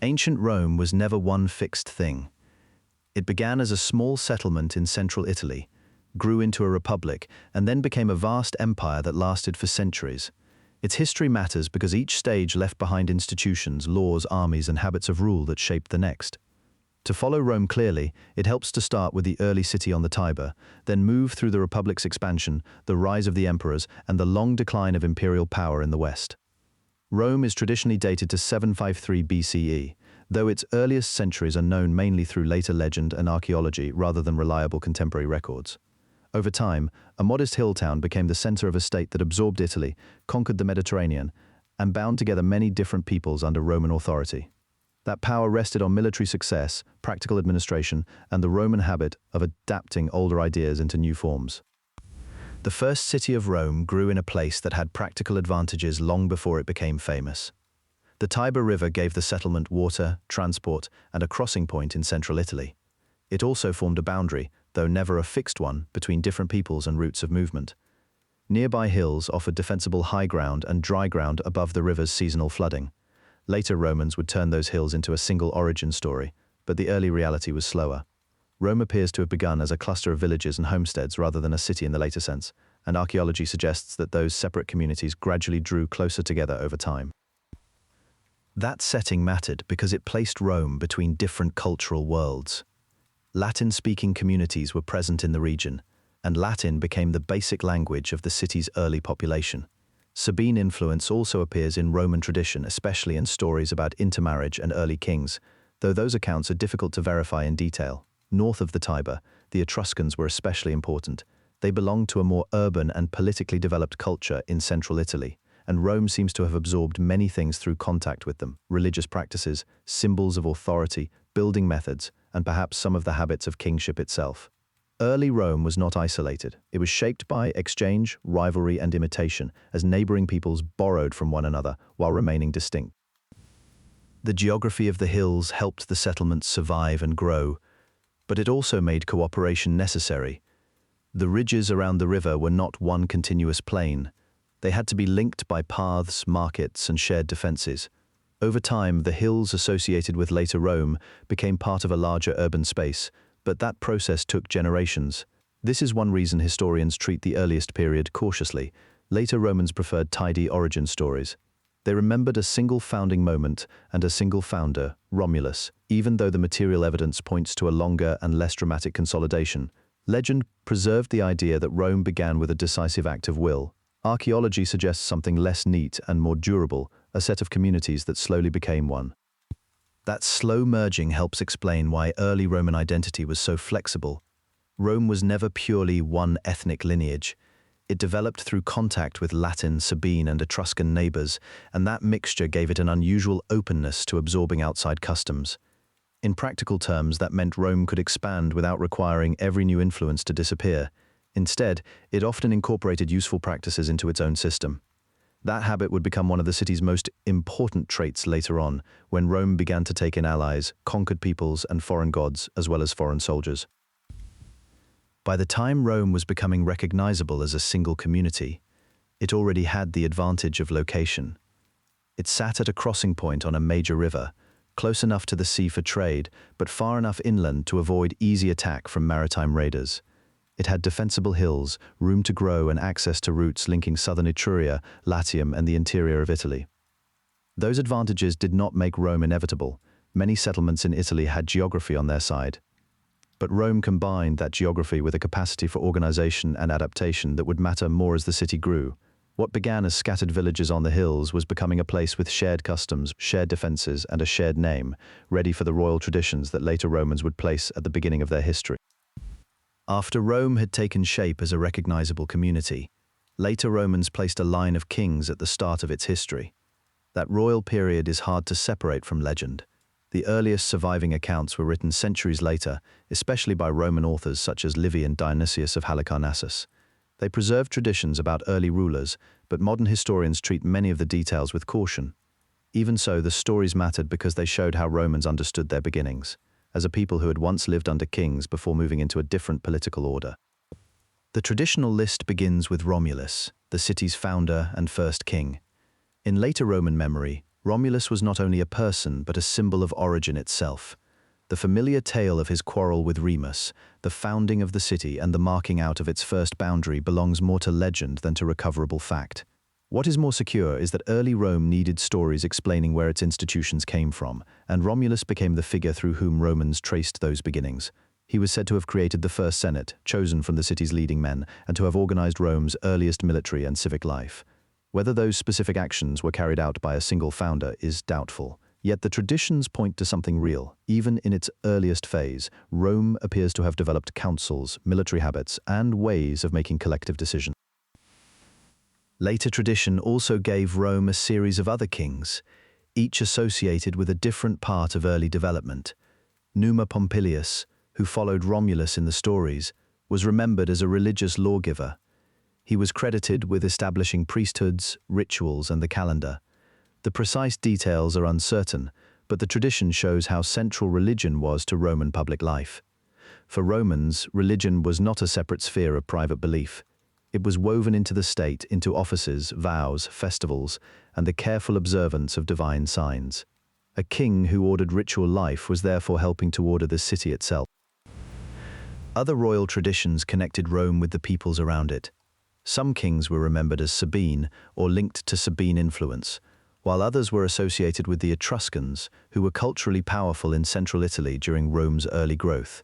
Ancient Rome was never one fixed thing. It began as a small settlement in central Italy, grew into a republic, and then became a vast empire that lasted for centuries. Its history matters because each stage left behind institutions, laws, armies, and habits of rule that shaped the next. To follow Rome clearly, it helps to start with the early city on the Tiber, then move through the republic's expansion, the rise of the emperors, and the long decline of imperial power in the west. Rome is traditionally dated to 753 BCE, though its earliest centuries are known mainly through later legend and archaeology rather than reliable contemporary records. Over time, a modest hill town became the center of a state that absorbed Italy, conquered the Mediterranean, and bound together many different peoples under Roman authority. That power rested on military success, practical administration, and the Roman habit of adapting older ideas into new forms. The first city of Rome grew in a place that had practical advantages long before it became famous. The Tiber River gave the settlement water, transport, and a crossing point in central Italy. It also formed a boundary, though never a fixed one, between different peoples and routes of movement. Nearby hills offered defensible high ground and dry ground above the river's seasonal flooding. Later Romans would turn those hills into a single origin story, but the early reality was slower. Rome appears to have begun as a cluster of villages and homesteads rather than a city in the later sense, and archaeology suggests that those separate communities gradually drew closer together over time. That setting mattered because it placed Rome between different cultural worlds. Latin-speaking communities were present in the region, and Latin became the basic language of the city's early population. Sabine influence also appears in Roman tradition, especially in stories about intermarriage and early kings, though those accounts are difficult to verify in detail. North of the Tiber, the Etruscans were especially important. They belonged to a more urban and politically developed culture in central Italy, and Rome seems to have absorbed many things through contact with them: religious practices, symbols of authority, building methods, and perhaps some of the habits of kingship itself. Early Rome was not isolated. It was shaped by exchange, rivalry, and imitation, as neighboring peoples borrowed from one another while remaining distinct. The geography of the hills helped the settlements survive and grow, but it also made cooperation necessary. The ridges around the river were not one continuous plain. They had to be linked by paths, markets, and shared defenses. Over time, the hills associated with later Rome became part of a larger urban space, but that process took generations. This is one reason historians treat the earliest period cautiously. Later Romans preferred tidy origin stories. They remembered a single founding moment and a single founder, Romulus, even though the material evidence points to a longer and less dramatic consolidation. Legend preserved the idea that Rome began with a decisive act of will. Archaeology suggests something less neat and more durable, a set of communities that slowly became one. That slow merging helps explain why early Roman identity was so flexible. Rome was never purely one ethnic lineage. It developed through contact with Latin, Sabine, and Etruscan neighbors, and that mixture gave it an unusual openness to absorbing outside customs. In practical terms, that meant Rome could expand without requiring every new influence to disappear. Instead, it often incorporated useful practices into its own system. That habit would become one of the city's most important traits later on, when Rome began to take in allies, conquered peoples, and foreign gods, as well as foreign soldiers. By the time Rome was becoming recognizable as a single community, it already had the advantage of location. It sat at a crossing point on a major river, close enough to the sea for trade, but far enough inland to avoid easy attack from maritime raiders. It had defensible hills, room to grow, and access to routes linking southern Etruria, Latium, and the interior of Italy. Those advantages did not make Rome inevitable. Many settlements in Italy had geography on their side. But Rome combined that geography with a capacity for organization and adaptation that would matter more as the city grew. What began as scattered villages on the hills was becoming a place with shared customs, shared defenses, and a shared name, ready for the royal traditions that later Romans would place at the beginning of their history. After Rome had taken shape as a recognizable community, later Romans placed a line of kings at the start of its history. That royal period is hard to separate from legend. The earliest surviving accounts were written centuries later, especially by Roman authors such as Livy and Dionysius of Halicarnassus. They preserved traditions about early rulers, but modern historians treat many of the details with caution. Even so, the stories mattered because they showed how Romans understood their beginnings, as a people who had once lived under kings before moving into a different political order. The traditional list begins with Romulus, the city's founder and first king. In later Roman memory, Romulus was not only a person, but a symbol of origin itself. The familiar tale of his quarrel with Remus, the founding of the city and the marking out of its first boundary belongs more to legend than to recoverable fact. What is more secure is that early Rome needed stories explaining where its institutions came from, and Romulus became the figure through whom Romans traced those beginnings. He was said to have created the first Senate, chosen from the city's leading men, and to have organized Rome's earliest military and civic life. Whether those specific actions were carried out by a single founder is doubtful. Yet the traditions point to something real. Even in its earliest phase, Rome appears to have developed councils, military habits, and ways of making collective decisions. Later tradition also gave Rome a series of other kings, each associated with a different part of early development. Numa Pompilius, who followed Romulus in the stories, was remembered as a religious lawgiver. He was credited with establishing priesthoods, rituals, and the calendar. The precise details are uncertain, but the tradition shows how central religion was to Roman public life. For Romans, religion was not a separate sphere of private belief. It was woven into the state, into offices, vows, festivals, and the careful observance of divine signs. A king who ordered ritual life was therefore helping to order the city itself. Other royal traditions connected Rome with the peoples around it. Some kings were remembered as Sabine or linked to Sabine influence, while others were associated with the Etruscans, who were culturally powerful in central Italy during Rome's early growth.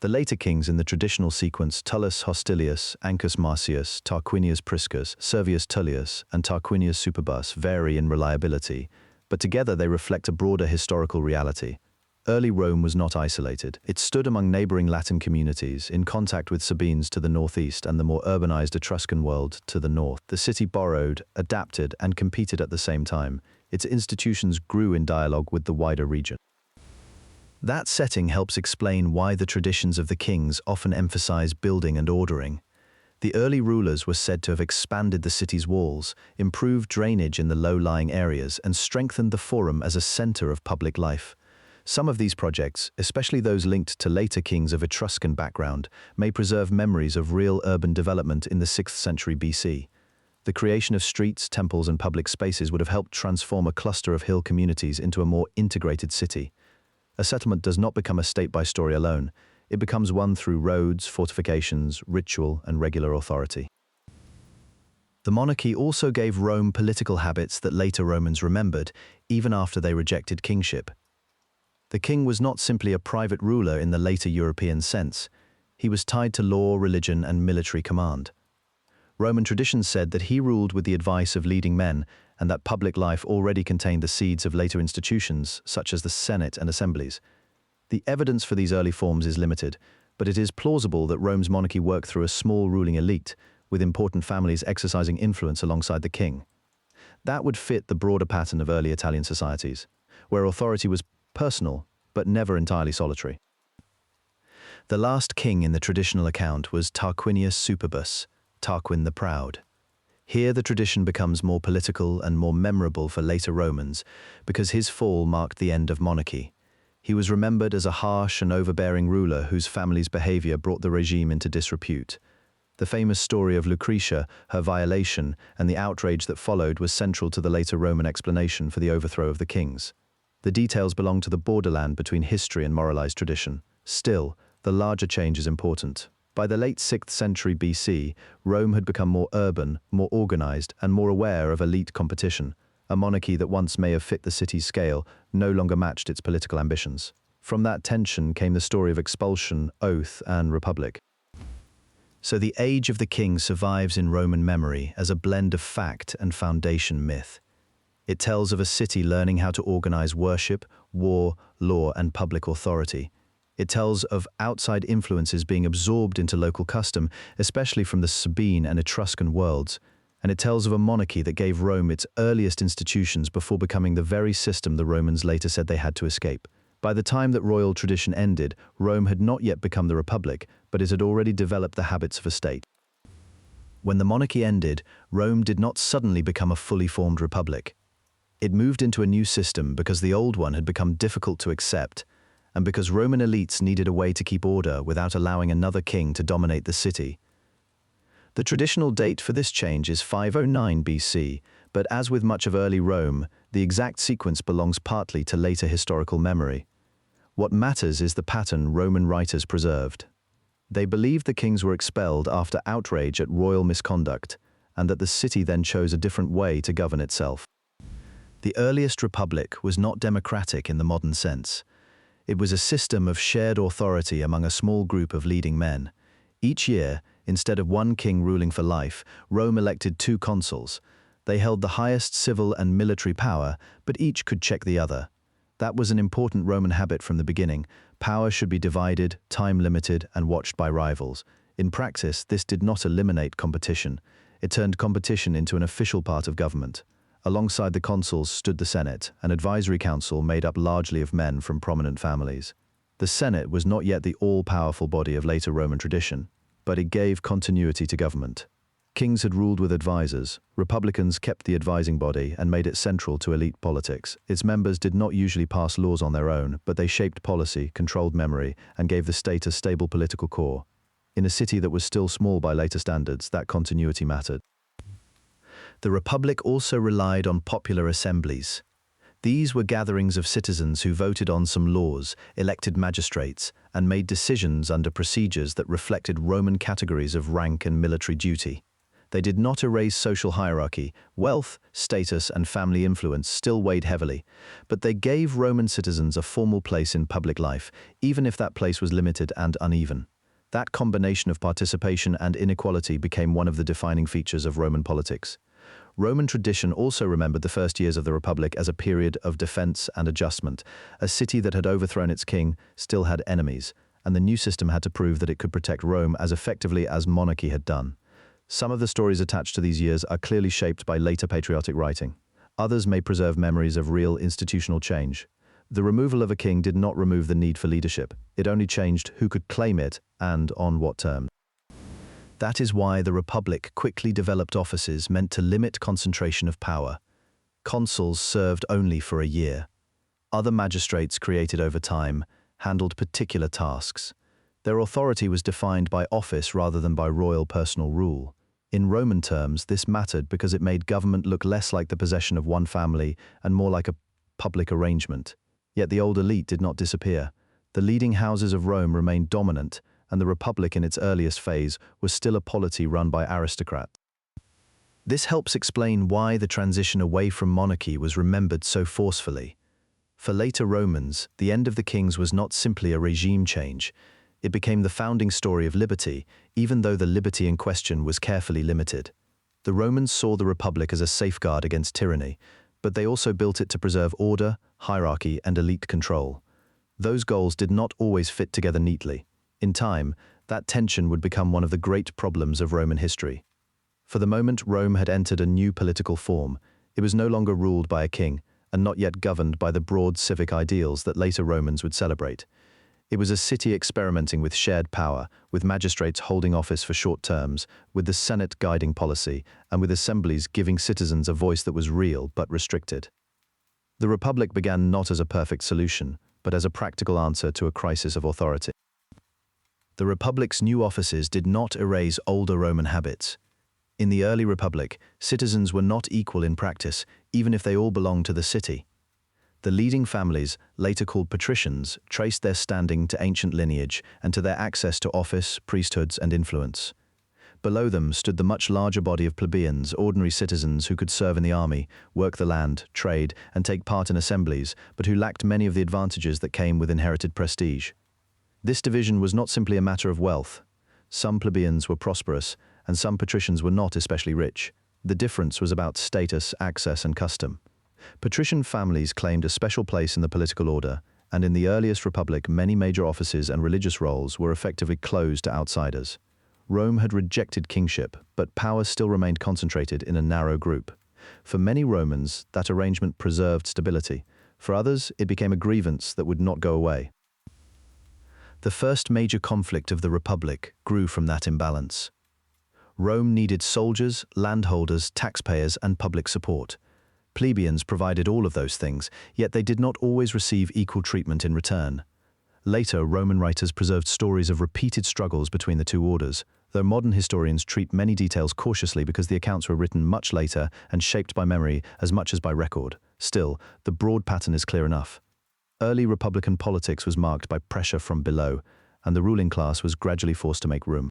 The later kings in the traditional sequence, Tullus Hostilius, Ancus Marcius, Tarquinius Priscus, Servius Tullius, and Tarquinius Superbus, vary in reliability, but together they reflect a broader historical reality. Early Rome was not isolated. It stood among neighboring Latin communities, in contact with Sabines to the northeast and the more urbanized Etruscan world to the north. The city borrowed, adapted, and competed at the same time. Its institutions grew in dialogue with the wider region. That setting helps explain why the traditions of the kings often emphasize building and ordering. The early rulers were said to have expanded the city's walls, improved drainage in the low-lying areas, and strengthened the forum as a center of public life. Some of these projects, especially those linked to later kings of Etruscan background, may preserve memories of real urban development in the 6th century BC. The creation of streets, temples, and public spaces would have helped transform a cluster of hill communities into a more integrated city. A settlement does not become a state by story alone. It becomes one through roads, fortifications, ritual, and regular authority. The monarchy also gave Rome political habits that later Romans remembered, even after they rejected kingship. The king was not simply a private ruler in the later European sense. He was tied to law, religion, and military command. Roman tradition said that he ruled with the advice of leading men, and that public life already contained the seeds of later institutions, such as the Senate and assemblies. The evidence for these early forms is limited, but it is plausible that Rome's monarchy worked through a small ruling elite, with important families exercising influence alongside the king. That would fit the broader pattern of early Italian societies, where authority was personal, but never entirely solitary. The last king in the traditional account was Tarquinius Superbus, Tarquin the Proud. Here the tradition becomes more political and more memorable for later Romans, because his fall marked the end of monarchy. He was remembered as a harsh and overbearing ruler whose family's behavior brought the regime into disrepute. The famous story of Lucretia, her violation, and the outrage that followed was central to the later Roman explanation for the overthrow of the kings. The details belong to the borderland between history and moralized tradition. Still, the larger change is important. By the late 6th century BC, Rome had become more urban, more organized, and more aware of elite competition. A monarchy that once may have fit the city's scale no longer matched its political ambitions. From that tension came the story of expulsion, oath, and republic. So the age of the king survives in Roman memory as a blend of fact and foundation myth. It tells of a city learning how to organize worship, war, law, and public authority. It tells of outside influences being absorbed into local custom, especially from the Sabine and Etruscan worlds. And it tells of a monarchy that gave Rome its earliest institutions before becoming the very system the Romans later said they had to escape. By the time that royal tradition ended, Rome had not yet become the republic, but it had already developed the habits of a state. When the monarchy ended, Rome did not suddenly become a fully formed republic. It moved into a new system because the old one had become difficult to accept, and because Roman elites needed a way to keep order without allowing another king to dominate the city. The traditional date for this change is 509 BC, but as with much of early Rome, The exact sequence belongs partly to later historical memory. What matters is the pattern Roman writers preserved. They believed the kings were expelled after outrage at royal misconduct, and that the city then chose a different way to govern itself. The earliest republic was not democratic in the modern sense. It was a system of shared authority among a small group of leading men. Each year, instead of one king ruling for life, Rome elected 2 consuls. They held the highest civil and military power, but each could check the other. That was an important Roman habit from the beginning. Power should be divided, time-limited, and watched by rivals. In practice, this did not eliminate competition. It turned competition into an official part of government. Alongside the consuls stood the Senate, an advisory council made up largely of men from prominent families. The Senate was not yet the all-powerful body of later Roman tradition, but it gave continuity to government. Kings had ruled with advisors. Republicans kept the advising body and made it central to elite politics. Its members did not usually pass laws on their own, but they shaped policy, controlled memory, and gave the state a stable political core. In a city that was still small by later standards, that continuity mattered. The Republic also relied on popular assemblies. These were gatherings of citizens who voted on some laws, elected magistrates, and made decisions under procedures that reflected Roman categories of rank and military duty. They did not erase social hierarchy. Wealth, status, and family influence still weighed heavily, but they gave Roman citizens a formal place in public life, even if that place was limited and uneven. That combination of participation and inequality became one of the defining features of Roman politics. Roman tradition also remembered the first years of the Republic as a period of defense and adjustment. A city that had overthrown its king still had enemies, and the new system had to prove that it could protect Rome as effectively as monarchy had done. Some of the stories attached to these years are clearly shaped by later patriotic writing. Others may preserve memories of real institutional change. The removal of a king did not remove the need for leadership. It only changed who could claim it and on what terms. That is why the Republic quickly developed offices meant to limit concentration of power. Consuls served only for a year. Other magistrates created over time handled particular tasks. Their authority was defined by office rather than by royal personal rule. In Roman terms, this mattered because it made government look less like the possession of one family and more like a public arrangement. Yet the old elite did not disappear. The leading houses of Rome remained dominant, and the Republic in its earliest phase was still a polity run by aristocrats. This helps explain why the transition away from monarchy was remembered so forcefully. For later Romans, the end of the kings was not simply a regime change. It became the founding story of liberty, even though the liberty in question was carefully limited. The Romans saw the Republic as a safeguard against tyranny, but they also built it to preserve order, hierarchy, and elite control. Those goals did not always fit together neatly. In time, that tension would become one of the great problems of Roman history. For the moment, Rome had entered a new political form. It was no longer ruled by a king, and not yet governed by the broad civic ideals that later Romans would celebrate. It was a city experimenting with shared power, with magistrates holding office for short terms, with the Senate guiding policy, and with assemblies giving citizens a voice that was real but restricted. The Republic began not as a perfect solution, but as a practical answer to a crisis of authority. The Republic's new offices did not erase older Roman habits. In the early Republic, citizens were not equal in practice, even if they all belonged to the city. The leading families, later called Patricians, traced their standing to ancient lineage and to their access to office, priesthoods, and influence. Below them stood the much larger body of plebeians, ordinary citizens who could serve in the army, work the land, trade, and take part in assemblies, but who lacked many of the advantages that came with inherited prestige. This division was not simply a matter of wealth. Some plebeians were prosperous, and some patricians were not especially rich. The difference was about status, access, and custom. Patrician families claimed a special place in the political order, and in the earliest republic, many major offices and religious roles were effectively closed to outsiders. Rome had rejected kingship, but power still remained concentrated in a narrow group. For many Romans, that arrangement preserved stability. For others, it became a grievance that would not go away. The first major conflict of the Republic grew from that imbalance. Rome needed soldiers, landholders, taxpayers, and public support. Plebeians provided all of those things, yet they did not always receive equal treatment in return. Later, Roman writers preserved stories of repeated struggles between the two orders, though modern historians treat many details cautiously because the accounts were written much later and shaped by memory as much as by record. Still, the broad pattern is clear enough. Early republican politics was marked by pressure from below, and the ruling class was gradually forced to make room.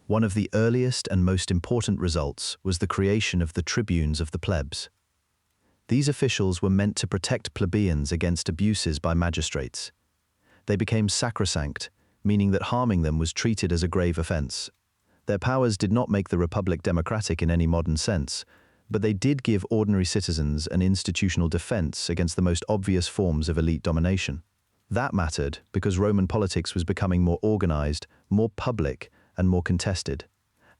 One of the earliest and most important results was the creation of the tribunes of the plebs. These officials were meant to protect plebeians against abuses by magistrates. They became sacrosanct, meaning that harming them was treated as a grave offense. Their powers did not make the republic democratic in any modern sense, but they did give ordinary citizens an institutional defense against the most obvious forms of elite domination. That mattered because Roman politics was becoming more organized, more public, and more contested.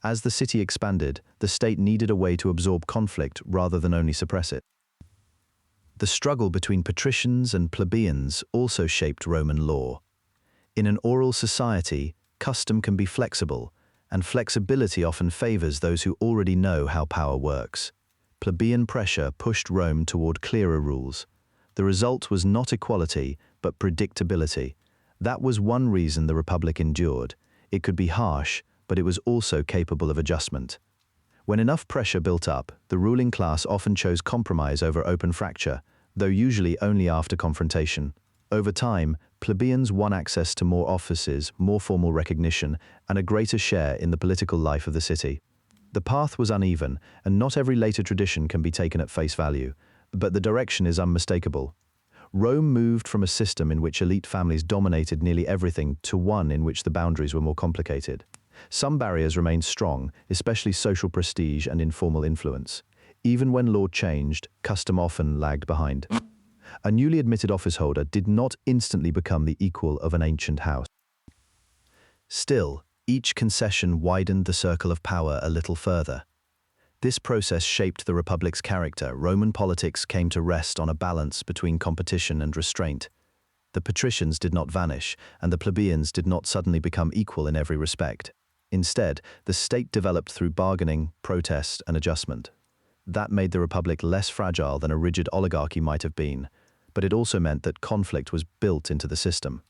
As the city expanded, the state needed a way to absorb conflict rather than only suppress it. The struggle between patricians and plebeians also shaped Roman law. In an oral society, custom can be flexible, and flexibility often favors those who already know how power works. Plebeian pressure pushed Rome toward clearer rules. The result was not equality, but predictability. That was one reason the Republic endured. It could be harsh, but it was also capable of adjustment. When enough pressure built up, the ruling class often chose compromise over open fracture, though usually only after confrontation. Over time, plebeians won access to more offices, more formal recognition, and a greater share in the political life of the city. The path was uneven, and not every later tradition can be taken at face value, but the direction is unmistakable. Rome moved from a system in which elite families dominated nearly everything to one in which the boundaries were more complicated. Some barriers remained strong, especially social prestige and informal influence. Even when law changed, custom often lagged behind. A newly admitted officeholder did not instantly become the equal of an ancient house. Still, each concession widened the circle of power a little further. This process shaped the Republic's character. Roman politics came to rest on a balance between competition and restraint. The patricians did not vanish, and the plebeians did not suddenly become equal in every respect. Instead, the state developed through bargaining, protest, and adjustment. That made the Republic less fragile than a rigid oligarchy might have been, but it also meant that conflict was built into the system.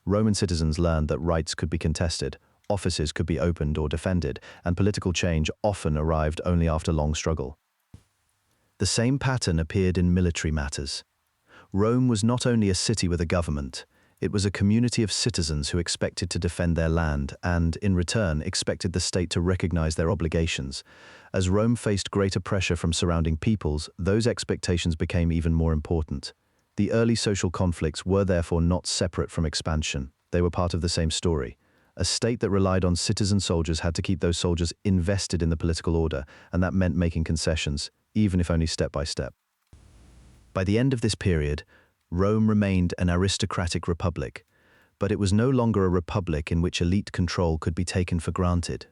Roman citizens learned that rights could be contested, offices could be opened or defended, and political change often arrived only after long struggle. The same pattern appeared in military matters. Rome was not only a city with a government, it was a community of citizens who expected to defend their land and, in return, expected the state to recognize their obligations. As Rome faced greater pressure from surrounding peoples, those expectations became even more important. The early social conflicts were therefore not separate from expansion. They were part of the same story. A state that relied on citizen soldiers had to keep those soldiers invested in the political order, and that meant making concessions, even if only step by step. By the end of this period, Rome remained an aristocratic republic, but it was no longer a republic in which elite control could be taken for granted.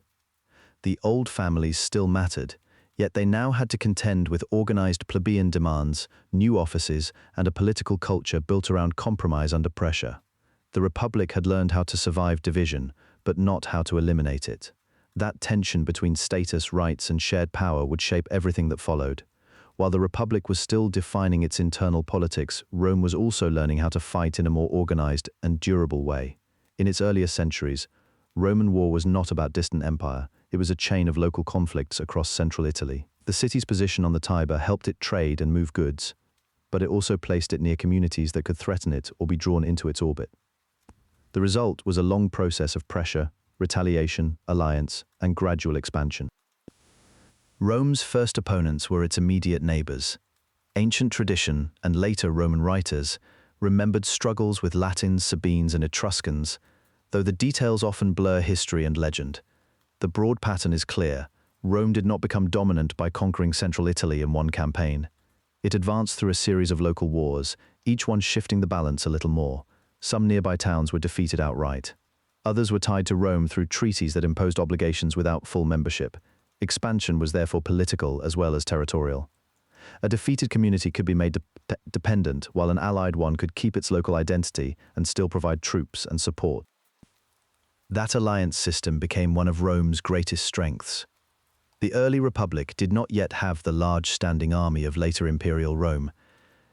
The old families still mattered, yet they now had to contend with organized plebeian demands, new offices, and a political culture built around compromise under pressure. The Republic had learned how to survive division, but not how to eliminate it. That tension between status, rights, and shared power would shape everything that followed. While the Republic was still defining its internal politics, Rome was also learning how to fight in a more organized and durable way. In its earlier centuries, Roman war was not about distant empire. It was a chain of local conflicts across central Italy. The city's position on the Tiber helped it trade and move goods, but it also placed it near communities that could threaten it or be drawn into its orbit. The result was a long process of pressure, retaliation, alliance, and gradual expansion. Rome's first opponents were its immediate neighbors. Ancient tradition, and later Roman writers, remembered struggles with Latins, Sabines, and Etruscans, though the details often blur history and legend. The broad pattern is clear. Rome did not become dominant by conquering central Italy in one campaign. It advanced through a series of local wars, each one shifting the balance a little more. Some nearby towns were defeated outright. Others were tied to Rome through treaties that imposed obligations without full membership. Expansion was therefore political as well as territorial. A defeated community could be made dependent, while an allied one could keep its local identity and still provide troops and support. That alliance system became one of Rome's greatest strengths. The early Republic did not yet have the large standing army of later imperial Rome.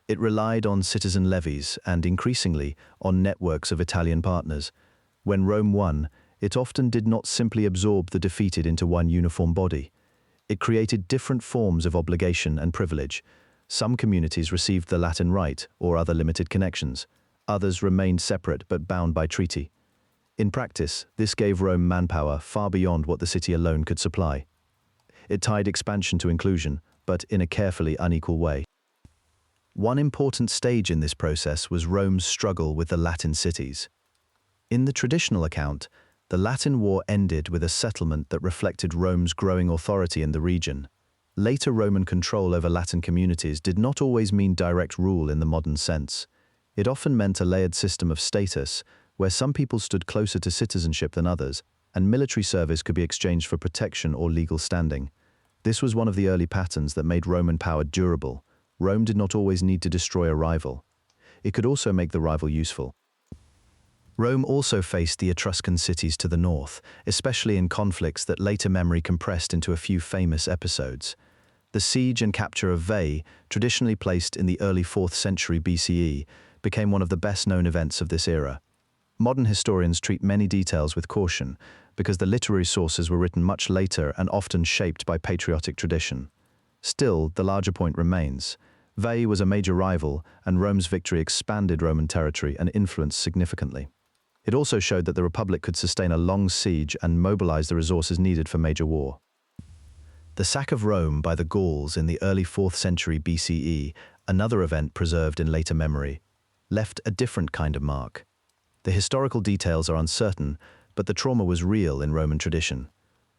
It relied on citizen levies and, increasingly, on networks of Italian partners. When Rome won, it often did not simply absorb the defeated into one uniform body. It created different forms of obligation and privilege. Some communities received the Latin Rite or other limited connections. Others remained separate but bound by treaty. In practice, this gave Rome manpower far beyond what the city alone could supply. It tied expansion to inclusion, but in a carefully unequal way. One important stage in this process was Rome's struggle with the Latin cities. In the traditional account, the Latin War ended with a settlement that reflected Rome's growing authority in the region. Later Roman control over Latin communities did not always mean direct rule in the modern sense. It often meant a layered system of status, where some people stood closer to citizenship than others, and military service could be exchanged for protection or legal standing. This was one of the early patterns that made Roman power durable. Rome did not always need to destroy a rival. It could also make the rival useful. Rome also faced the Etruscan cities to the north, especially in conflicts that later memory compressed into a few famous episodes. The siege and capture of Veii, traditionally placed in the early 4th century BCE, became one of the best-known events of this era. Modern historians treat many details with caution, because the literary sources were written much later and often shaped by patriotic tradition. Still, the larger point remains. Veii was a major rival, and Rome's victory expanded Roman territory and influence significantly. It also showed that the Republic could sustain a long siege and mobilize the resources needed for major war. The sack of Rome by the Gauls in the early 4th century BCE, another event preserved in later memory, left a different kind of mark. The historical details are uncertain, but the trauma was real in Roman tradition.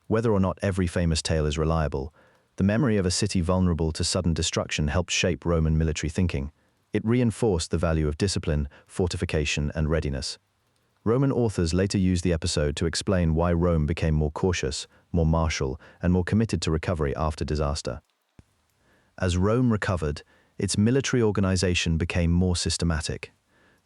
Whether or not every famous tale is reliable, the memory of a city vulnerable to sudden destruction helped shape Roman military thinking. It reinforced the value of discipline, fortification, and readiness. Roman authors later used the episode to explain why Rome became more cautious, more martial, and more committed to recovery after disaster. As Rome recovered, its military organization became more systematic.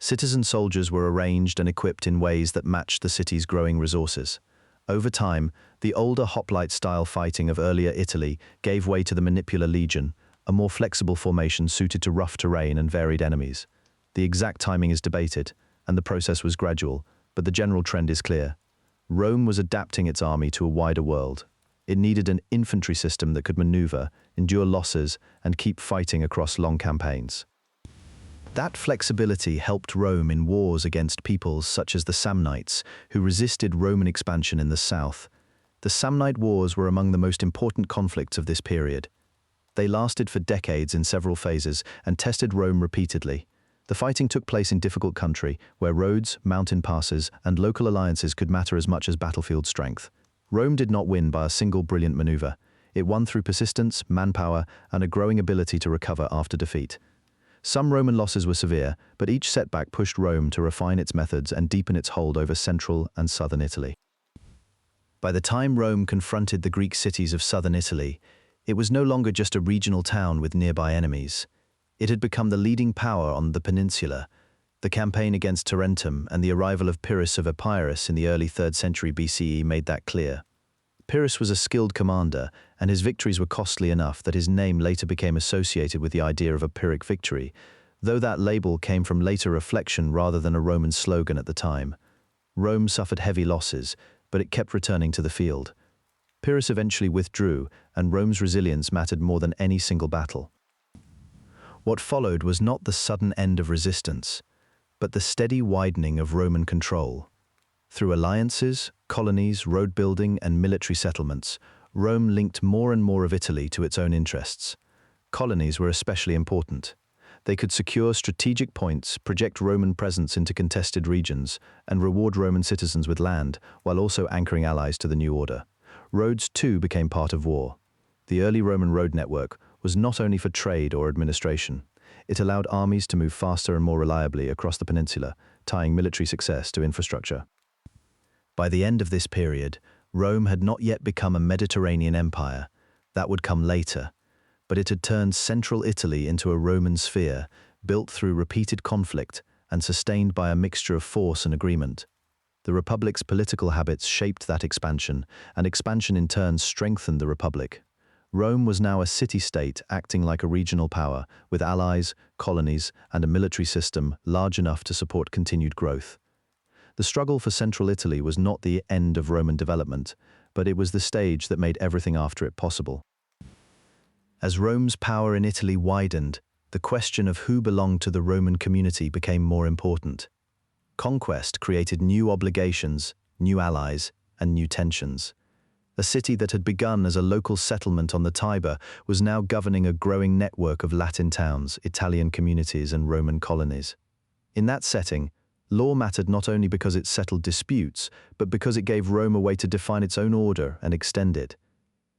Citizen soldiers were arranged and equipped in ways that matched the city's growing resources. Over time, the older hoplite-style fighting of earlier Italy gave way to the manipular legion, a more flexible formation suited to rough terrain and varied enemies. The exact timing is debated, and the process was gradual, but the general trend is clear. Rome was adapting its army to a wider world. It needed an infantry system that could maneuver, endure losses, and keep fighting across long campaigns. That flexibility helped Rome in wars against peoples such as the Samnites, who resisted Roman expansion in the south. The Samnite Wars were among the most important conflicts of this period. They lasted for decades in several phases and tested Rome repeatedly. The fighting took place in difficult country, where roads, mountain passes, and local alliances could matter as much as battlefield strength. Rome did not win by a single brilliant maneuver. It won through persistence, manpower, and a growing ability to recover after defeat. Some Roman losses were severe, but each setback pushed Rome to refine its methods and deepen its hold over central and southern Italy. By the time Rome confronted the Greek cities of southern Italy, it was no longer just a regional town with nearby enemies. It had become the leading power on the peninsula. The campaign against Tarentum and the arrival of Pyrrhus of Epirus in the early 3rd century BCE made that clear. Pyrrhus was a skilled commander, and his victories were costly enough that his name later became associated with the idea of a Pyrrhic victory, though that label came from later reflection rather than a Roman slogan at the time. Rome suffered heavy losses, but it kept returning to the field. Pyrrhus eventually withdrew, and Rome's resilience mattered more than any single battle. What followed was not the sudden end of resistance, but the steady widening of Roman control. Through alliances, colonies, road building, and military settlements, Rome linked more and more of Italy to its own interests. Colonies were especially important. They could secure strategic points, project Roman presence into contested regions, and reward Roman citizens with land, while also anchoring allies to the new order. Roads, too, became part of war. The early Roman road network was not only for trade or administration. It allowed armies to move faster and more reliably across the peninsula, tying military success to infrastructure. By the end of this period, Rome had not yet become a Mediterranean empire. That would come later. But it had turned central Italy into a Roman sphere, built through repeated conflict and sustained by a mixture of force and agreement. The Republic's political habits shaped that expansion, and expansion in turn strengthened the Republic. Rome was now a city-state acting like a regional power, with allies, colonies, and a military system large enough to support continued growth. The struggle for central Italy was not the end of Roman development, but it was the stage that made everything after it possible. As Rome's power in Italy widened, the question of who belonged to the Roman community became more important. Conquest created new obligations, new allies, and new tensions. A city that had begun as a local settlement on the Tiber was now governing a growing network of Latin towns, Italian communities, and Roman colonies. In that setting, law mattered not only because it settled disputes, but because it gave Rome a way to define its own order and extend it.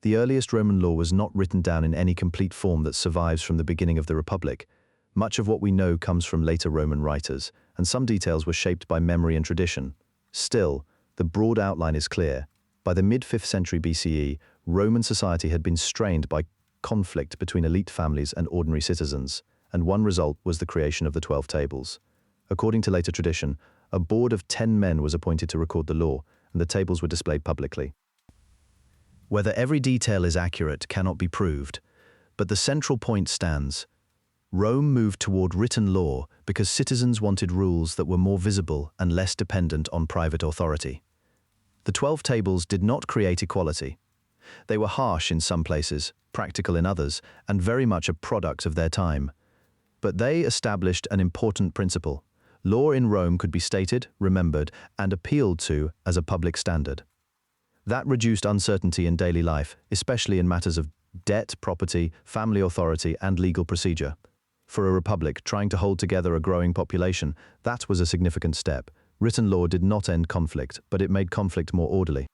The earliest Roman law was not written down in any complete form that survives from the beginning of the Republic. Much of what we know comes from later Roman writers, and some details were shaped by memory and tradition. Still, the broad outline is clear. By the mid-5th century BCE, Roman society had been strained by conflict between elite families and ordinary citizens, and one result was the creation of the 12 Tables. According to later tradition, a board of 10 men was appointed to record the law, and the tables were displayed publicly. Whether every detail is accurate cannot be proved, but the central point stands. Rome moved toward written law because citizens wanted rules that were more visible and less dependent on private authority. The 12 Tables did not create equality. They were harsh in some places, practical in others, and very much a product of their time. But they established an important principle. Law in Rome could be stated, remembered, and appealed to as a public standard. That reduced uncertainty in daily life, especially in matters of debt, property, family authority, and legal procedure. For a republic trying to hold together a growing population, that was a significant step. Written law did not end conflict, but it made conflict more orderly.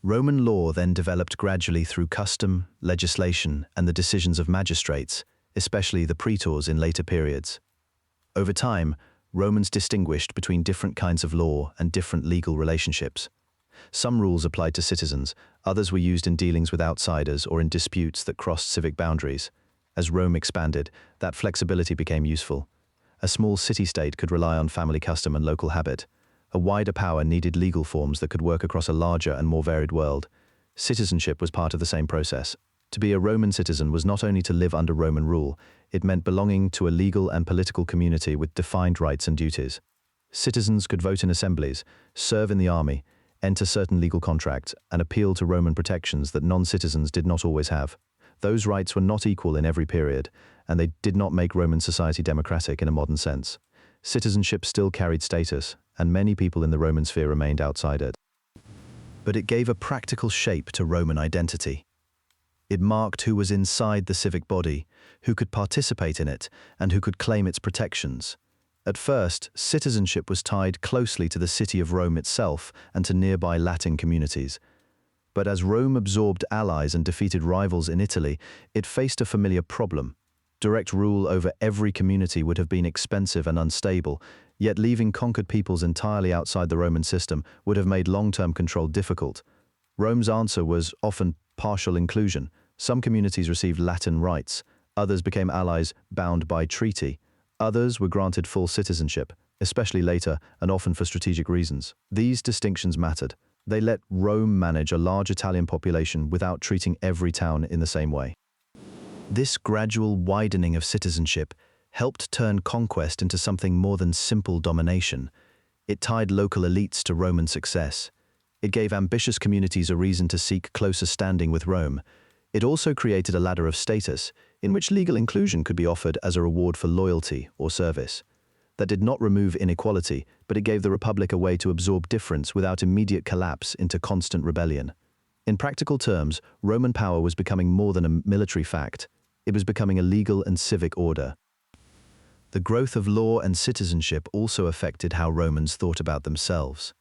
Roman law then developed gradually through custom, legislation, and the decisions of magistrates, especially the praetors in later periods. Over time, Romans distinguished between different kinds of law and different legal relationships. Some rules applied to citizens, others were used in dealings with outsiders or in disputes that crossed civic boundaries. As Rome expanded, that flexibility became useful. A small city-state could rely on family custom and local habit. A wider power needed legal forms that could work across a larger and more varied world. Citizenship was part of the same process. To be a Roman citizen was not only to live under Roman rule, it meant belonging to a legal and political community with defined rights and duties. Citizens could vote in assemblies, serve in the army, enter certain legal contracts, and appeal to Roman protections that non-citizens did not always have. Those rights were not equal in every period, and they did not make Roman society democratic in a modern sense. Citizenship still carried status, and many people in the Roman sphere remained outside it. But it gave a practical shape to Roman identity. It marked who was inside the civic body, who could participate in it, and who could claim its protections. At first, citizenship was tied closely to the city of Rome itself and to nearby Latin communities. But as Rome absorbed allies and defeated rivals in Italy, it faced a familiar problem. Direct rule over every community would have been expensive and unstable, yet leaving conquered peoples entirely outside the Roman system would have made long-term control difficult. Rome's answer was often partial inclusion. Some communities received Latin rights, others became allies bound by treaty. Others were granted full citizenship, especially later and often for strategic reasons. These distinctions mattered. They let Rome manage a large Italian population without treating every town in the same way. This gradual widening of citizenship helped turn conquest into something more than simple domination. It tied local elites to Roman success. It gave ambitious communities a reason to seek closer standing with Rome. It also created a ladder of status, in which legal inclusion could be offered as a reward for loyalty or service. That did not remove inequality, but it gave the Republic a way to absorb difference without immediate collapse into constant rebellion. In practical terms, Roman power was becoming more than a military fact. It was becoming a legal and civic order. The growth of law and citizenship also affected how Romans thought about themselves.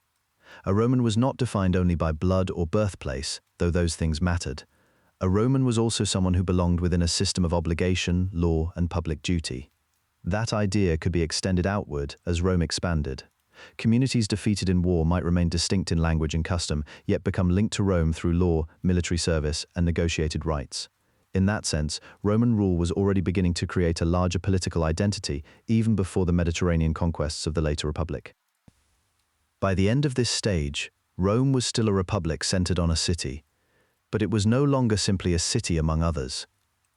A Roman was not defined only by blood or birthplace, though those things mattered. A Roman was also someone who belonged within a system of obligation, law, and public duty. That idea could be extended outward as Rome expanded. Communities defeated in war might remain distinct in language and custom, yet become linked to Rome through law, military service, and negotiated rights. In that sense, Roman rule was already beginning to create a larger political identity, even before the Mediterranean conquests of the later Republic. By the end of this stage, Rome was still a republic centered on a city, but it was no longer simply a city among others.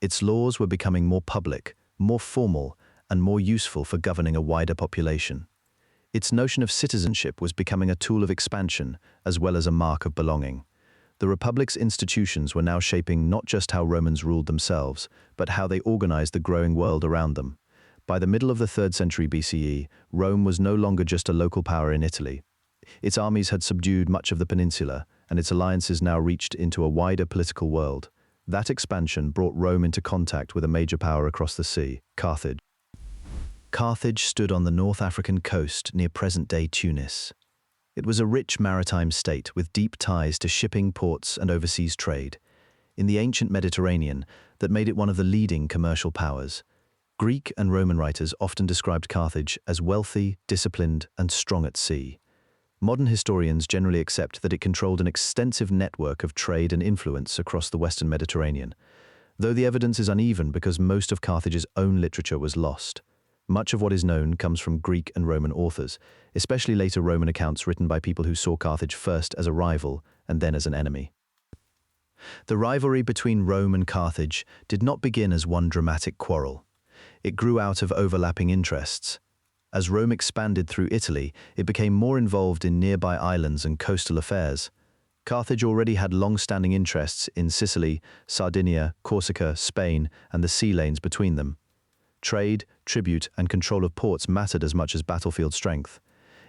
Its laws were becoming more public, more formal, and more useful for governing a wider population. Its notion of citizenship was becoming a tool of expansion as well as a mark of belonging. The Republic's institutions were now shaping not just how Romans ruled themselves, but how they organized the growing world around them. By the middle of the 3rd century BCE, Rome was no longer just a local power in Italy. Its armies had subdued much of the peninsula, and its alliances now reached into a wider political world. That expansion brought Rome into contact with a major power across the sea, Carthage. Carthage stood on the North African coast near present-day Tunis. It was a rich maritime state with deep ties to shipping, ports, and overseas trade. In the ancient Mediterranean, that made it one of the leading commercial powers. Greek and Roman writers often described Carthage as wealthy, disciplined, and strong at sea. Modern historians generally accept that it controlled an extensive network of trade and influence across the Western Mediterranean, though the evidence is uneven because most of Carthage's own literature was lost. Much of what is known comes from Greek and Roman authors, especially later Roman accounts written by people who saw Carthage first as a rival and then as an enemy. The rivalry between Rome and Carthage did not begin as one dramatic quarrel. It grew out of overlapping interests. As Rome expanded through Italy, it became more involved in nearby islands and coastal affairs. Carthage already had long-standing interests in Sicily, Sardinia, Corsica, Spain, and the sea lanes between them. Trade, tribute, and control of ports mattered as much as battlefield strength.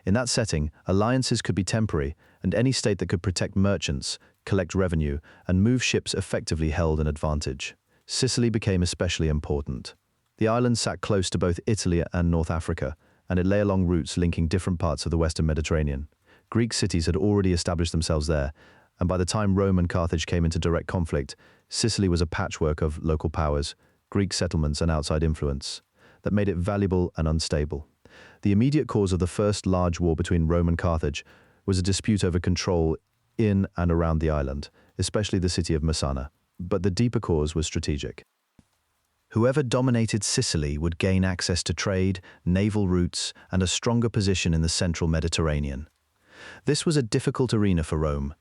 In that setting, alliances could be temporary, and any state that could protect merchants, collect revenue, and move ships effectively held an advantage. Sicily became especially important. The island sat close to both Italy and North Africa, and it lay along routes linking different parts of the Western Mediterranean. Greek cities had already established themselves there, and by the time Rome and Carthage came into direct conflict, Sicily was a patchwork of local powers, Greek settlements, and outside influence that made it valuable and unstable. The immediate cause of the first large war between Rome and Carthage was a dispute over control in and around the island, especially the city of Messana, but the deeper cause was strategic. Whoever dominated Sicily would gain access to trade, naval routes, and a stronger position in the central Mediterranean. This was a difficult arena for Rome.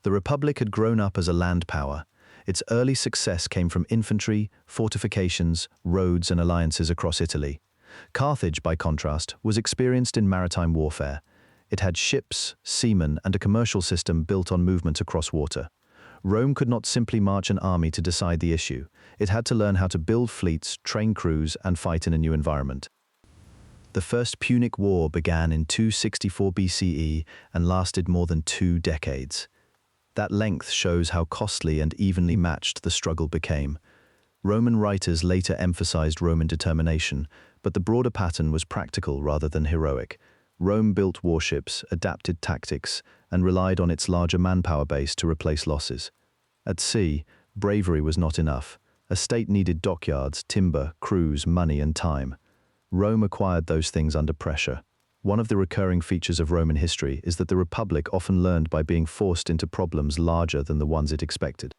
The Republic had grown up as a land power. Its early success came from infantry, fortifications, roads, and alliances across Italy. Carthage, by contrast, was experienced in maritime warfare. It had ships, seamen, and a commercial system built on movement across water. Rome could not simply march an army to decide the issue. It had to learn how to build fleets, train crews, and fight in a new environment. The First Punic War began in 264 BCE and lasted more than 2 decades. That length shows how costly and evenly matched the struggle became. Roman writers later emphasized Roman determination, but the broader pattern was practical rather than heroic. Rome built warships, adapted tactics, and relied on its larger manpower base to replace losses. At sea, bravery was not enough. A state needed dockyards, timber, crews, money, and time. Rome acquired those things under pressure. One of the recurring features of Roman history is that the Republic often learned by being forced into problems larger than the ones it expected.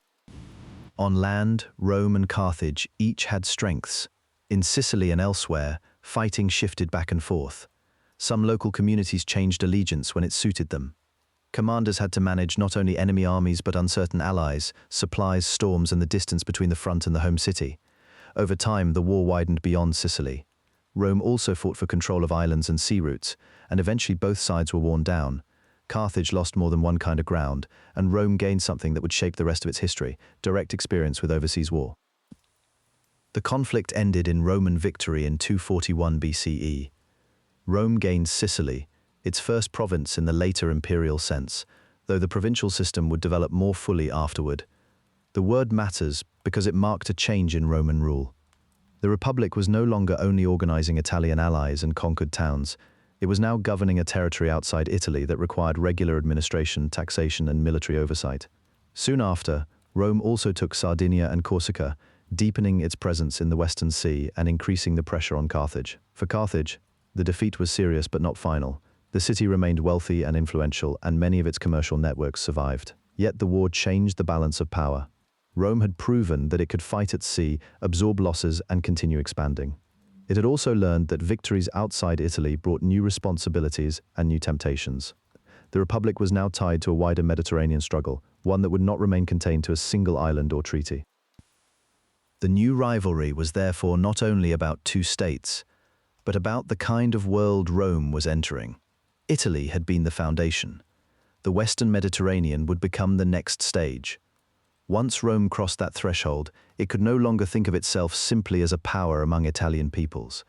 On land, Rome and Carthage each had strengths. In Sicily and elsewhere, fighting shifted back and forth. Some local communities changed allegiance when it suited them. Commanders had to manage not only enemy armies but uncertain allies, supplies, storms, and the distance between the front and the home city. Over time, the war widened beyond Sicily. Rome also fought for control of islands and sea routes, and eventually both sides were worn down. Carthage lost more than one kind of ground, and Rome gained something that would shape the rest of its history: direct experience with overseas war. The conflict ended in Roman victory in 241 BCE. Rome gained Sicily, its first province in the later imperial sense, though the provincial system would develop more fully afterward. The word matters because it marked a change in Roman rule. The Republic was no longer only organizing Italian allies and conquered towns. It was now governing a territory outside Italy that required regular administration, taxation, and military oversight. Soon after, Rome also took Sardinia and Corsica, deepening its presence in the Western Sea and increasing the pressure on Carthage. For Carthage, the defeat was serious but not final. The city remained wealthy and influential, and many of its commercial networks survived. Yet the war changed the balance of power. Rome had proven that it could fight at sea, absorb losses, and continue expanding. It had also learned that victories outside Italy brought new responsibilities and new temptations. The Republic was now tied to a wider Mediterranean struggle, one that would not remain contained to a single island or treaty. The new rivalry was therefore not only about two states, but about the kind of world Rome was entering. Italy had been the foundation. The Western Mediterranean would become the next stage. Once Rome crossed that threshold, it could no longer think of itself simply as a power among Italian peoples.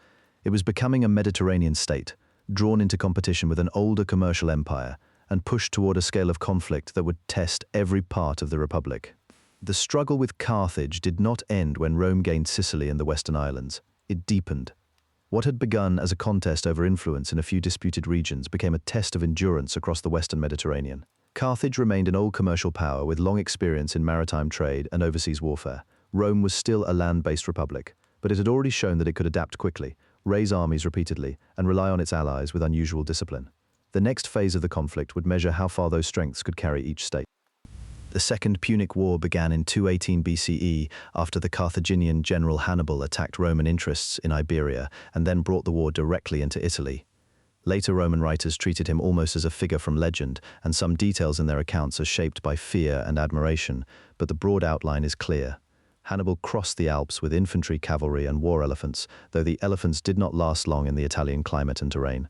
It was becoming a Mediterranean state, drawn into competition with an older commercial empire, and pushed toward a scale of conflict that would test every part of the Republic. The struggle with Carthage did not end when Rome gained Sicily and the Western Islands. It deepened. What had begun as a contest over influence in a few disputed regions became a test of endurance across the Western Mediterranean. Carthage remained an old commercial power with long experience in maritime trade and overseas warfare. Rome was still a land-based republic, but it had already shown that it could adapt quickly, raise armies repeatedly, and rely on its allies with unusual discipline. The next phase of the conflict would measure how far those strengths could carry each state. The Second Punic War began in 218 BCE after the Carthaginian general Hannibal attacked Roman interests in Iberia and then brought the war directly into Italy. Later Roman writers treated him almost as a figure from legend, and some details in their accounts are shaped by fear and admiration, but the broad outline is clear. Hannibal crossed the Alps with infantry, cavalry, and war elephants, though the elephants did not last long in the Italian climate and terrain.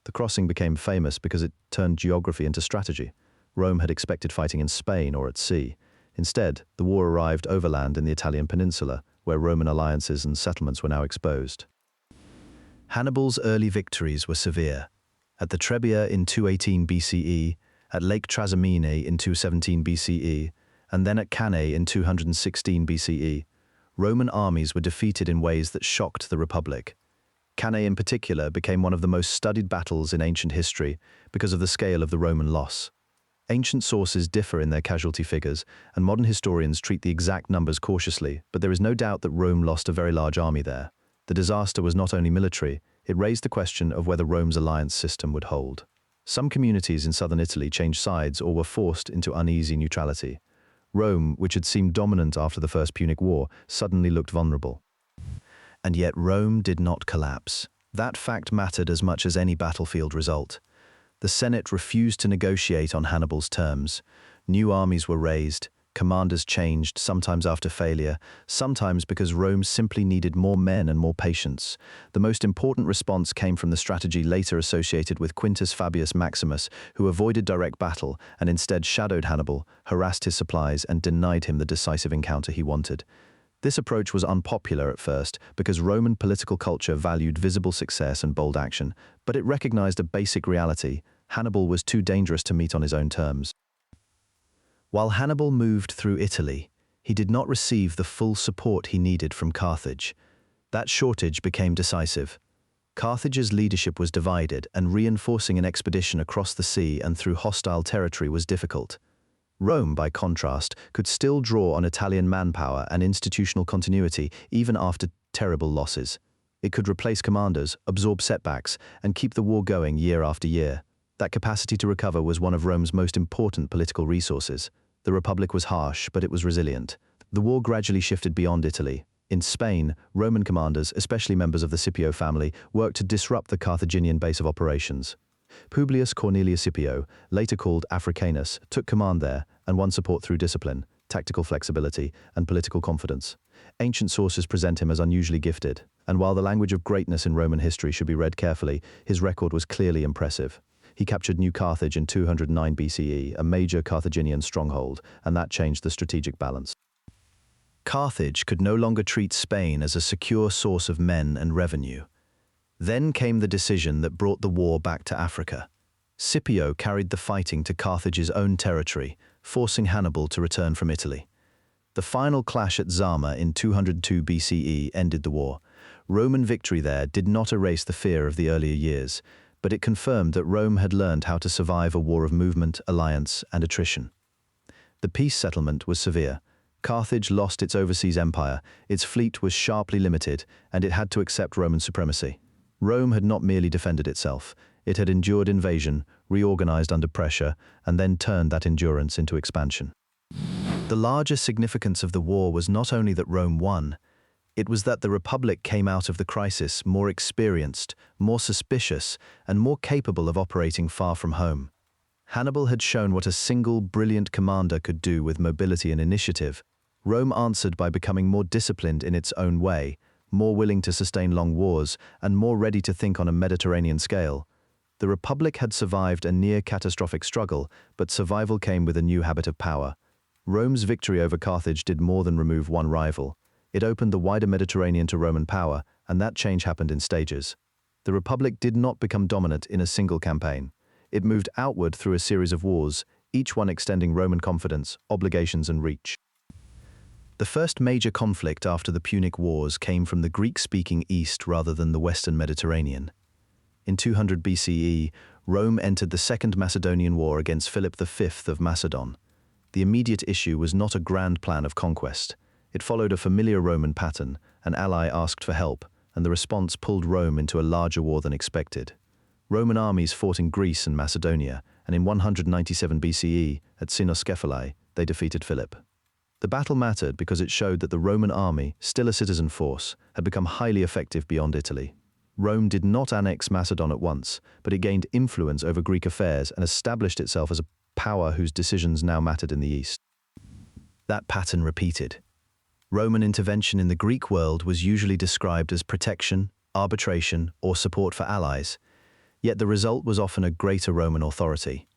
The crossing became famous because it turned geography into strategy. Rome had expected fighting in Spain or at sea. Instead, the war arrived overland in the Italian peninsula, where Roman alliances and settlements were now exposed. Hannibal's early victories were severe. At the Trebia in 218 BCE, at Lake Trasimene in 217 BCE, and then at Cannae in 216 BCE, Roman armies were defeated in ways that shocked the Republic. Cannae in particular became one of the most studied battles in ancient history because of the scale of the Roman loss. Ancient sources differ in their casualty figures, and modern historians treat the exact numbers cautiously, but there is no doubt that Rome lost a very large army there. The disaster was not only military, it raised the question of whether Rome's alliance system would hold. Some communities in southern Italy changed sides or were forced into uneasy neutrality. Rome, which had seemed dominant after the First Punic War, suddenly looked vulnerable. And yet Rome did not collapse. That fact mattered as much as any battlefield result. The Senate refused to negotiate on Hannibal's terms. New armies were raised, commanders changed, sometimes after failure, sometimes because Rome simply needed more men and more patience. The most important response came from the strategy later associated with Quintus Fabius Maximus, who avoided direct battle and instead shadowed Hannibal, harassed his supplies, and denied him the decisive encounter he wanted. This approach was unpopular at first because Roman political culture valued visible success and bold action, but it recognized a basic reality: Hannibal was too dangerous to meet on his own terms. While Hannibal moved through Italy, he did not receive the full support he needed from Carthage. That shortage became decisive. Carthage's leadership was divided, and reinforcing an expedition across the sea and through hostile territory was difficult. Rome, by contrast, could still draw on Italian manpower and institutional continuity even after terrible losses. It could replace commanders, absorb setbacks, and keep the war going year after year. That capacity to recover was one of Rome's most important political resources. The Republic was harsh, but it was resilient. The war gradually shifted beyond Italy. In Spain, Roman commanders, especially members of the Scipio family, worked to disrupt the Carthaginian base of operations. Publius Cornelius Scipio, later called Africanus, took command there and won support through discipline, tactical flexibility, and political confidence. Ancient sources present him as unusually gifted, and while the language of greatness in Roman history should be read carefully, his record was clearly impressive. He captured New Carthage in 209 BCE, a major Carthaginian stronghold, and that changed the strategic balance. Carthage could no longer treat Spain as a secure source of men and revenue. Then came the decision that brought the war back to Africa. Scipio carried the fighting to Carthage's own territory, forcing Hannibal to return from Italy. The final clash at Zama in 202 BCE ended the war. Roman victory there did not erase the fear of the earlier years, but it confirmed that Rome had learned how to survive a war of movement, alliance, and attrition. The peace settlement was severe. Carthage lost its overseas empire, its fleet was sharply limited, and it had to accept Roman supremacy. Rome had not merely defended itself, it had endured invasion, reorganized under pressure, and then turned that endurance into expansion. The larger significance of the war was not only that Rome won, it was that the Republic came out of the crisis more experienced, more suspicious, and more capable of operating far from home. Hannibal had shown what a single, brilliant commander could do with mobility and initiative. Rome answered by becoming more disciplined in its own way, more willing to sustain long wars, and more ready to think on a Mediterranean scale. The Republic had survived a near-catastrophic struggle, but survival came with a new habit of power. Rome's victory over Carthage did more than remove one rival. It opened the wider Mediterranean to Roman power, and that change happened in stages. The Republic did not become dominant in a single campaign. It moved outward through a series of wars, each one extending Roman confidence, obligations, and reach. The first major conflict after the Punic Wars came from the Greek-speaking East rather than the Western Mediterranean. In 200 BCE, Rome entered the Second Macedonian War against Philip V of Macedon. The immediate issue was not a grand plan of conquest. It followed a familiar Roman pattern. An ally asked for help, and the response pulled Rome into a larger war than expected. Roman armies fought in Greece and Macedonia, and in 197 BCE, at Cynoscephalae, they defeated Philip. The battle mattered because it showed that the Roman army, still a citizen force, had become highly effective beyond Italy. Rome did not annex Macedon at once, but it gained influence over Greek affairs and established itself as a power whose decisions now mattered in the East. That pattern repeated. Roman intervention in the Greek world was usually described as protection, arbitration, or support for allies, yet the result was often a greater Roman authority.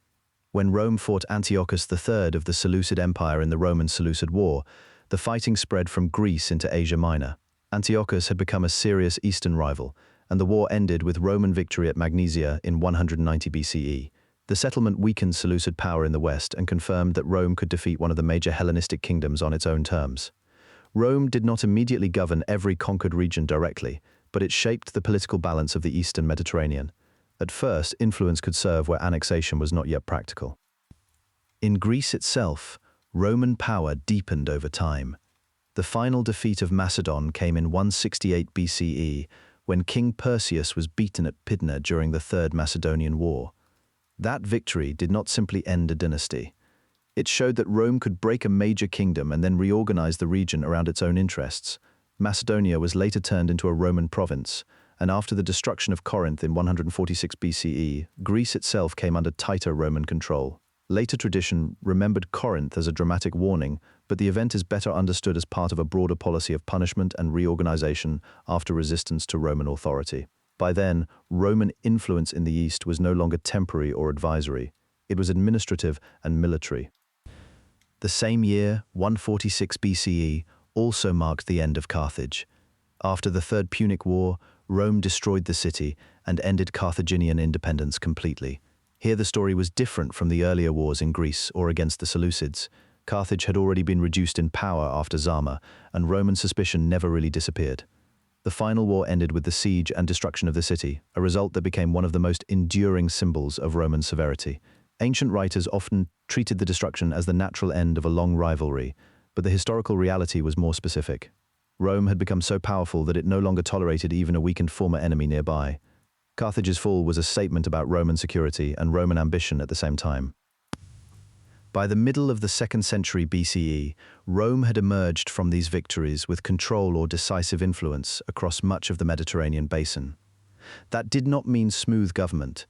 When Rome fought Antiochus III of the Seleucid Empire in the Roman-Seleucid War, the fighting spread from Greece into Asia Minor. Antiochus had become a serious eastern rival, and the war ended with Roman victory at Magnesia in 190 BCE. The settlement weakened Seleucid power in the west and confirmed that Rome could defeat one of the major Hellenistic kingdoms on its own terms. Rome did not immediately govern every conquered region directly, but it shaped the political balance of the eastern Mediterranean. At first, influence could serve where annexation was not yet practical. In Greece itself, Roman power deepened over time. The final defeat of Macedon came in 168 BCE, when King Perseus was beaten at Pydna during the Third Macedonian War. That victory did not simply end a dynasty. It showed that Rome could break a major kingdom and then reorganize the region around its own interests. Macedonia was later turned into a Roman province, and after the destruction of Corinth in 146 BCE, Greece itself came under tighter Roman control. Later tradition remembered Corinth as a dramatic warning, but the event is better understood as part of a broader policy of punishment and reorganization after resistance to Roman authority. By then, Roman influence in the East was no longer temporary or advisory. It was administrative and military. The same year, 146 BCE, also marked the end of Carthage. After the Third Punic War, Rome destroyed the city and ended Carthaginian independence completely. Here the story was different from the earlier wars in Greece or against the Seleucids. Carthage had already been reduced in power after Zama, and Roman suspicion never really disappeared. The final war ended with the siege and destruction of the city, a result that became one of the most enduring symbols of Roman severity. Ancient writers often treated the destruction as the natural end of a long rivalry, but the historical reality was more specific. Rome had become so powerful that it no longer tolerated even a weakened former enemy nearby. Carthage's fall was a statement about Roman security and Roman ambition at the same time. By the middle of the 2nd century BCE, Rome had emerged from these victories with control or decisive influence across much of the Mediterranean basin. That did not mean smooth government.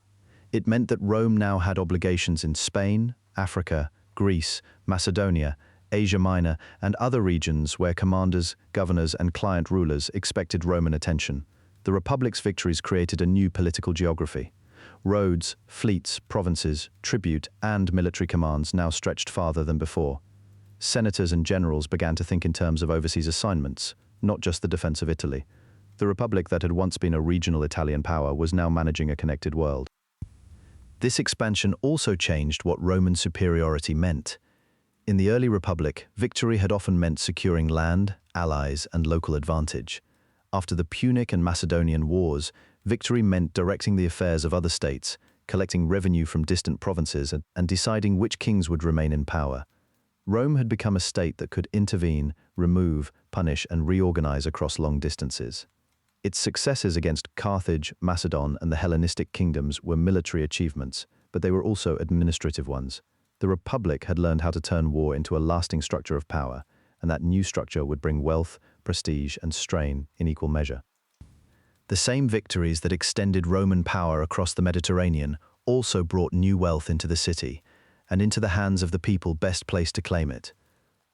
It meant that Rome now had obligations in Spain, Africa, Greece, Macedonia, Asia Minor, and other regions where commanders, governors, and client rulers expected Roman attention. The Republic's victories created a new political geography. Roads, fleets, provinces, tribute, and military commands now stretched farther than before. Senators and generals began to think in terms of overseas assignments, not just the defense of Italy. The Republic that had once been a regional Italian power was now managing a connected world. This expansion also changed what Roman superiority meant. In the early Republic, victory had often meant securing land, allies, and local advantage. After the Punic and Macedonian wars, victory meant directing the affairs of other states, collecting revenue from distant provinces, and deciding which kings would remain in power. Rome had become a state that could intervene, remove, punish, and reorganize across long distances. Its successes against Carthage, Macedon, and the Hellenistic kingdoms were military achievements, but they were also administrative ones. The Republic had learned how to turn war into a lasting structure of power, and that new structure would bring wealth, prestige, and strain in equal measure. The same victories that extended Roman power across the Mediterranean also brought new wealth into the city, and into the hands of the people best placed to claim it.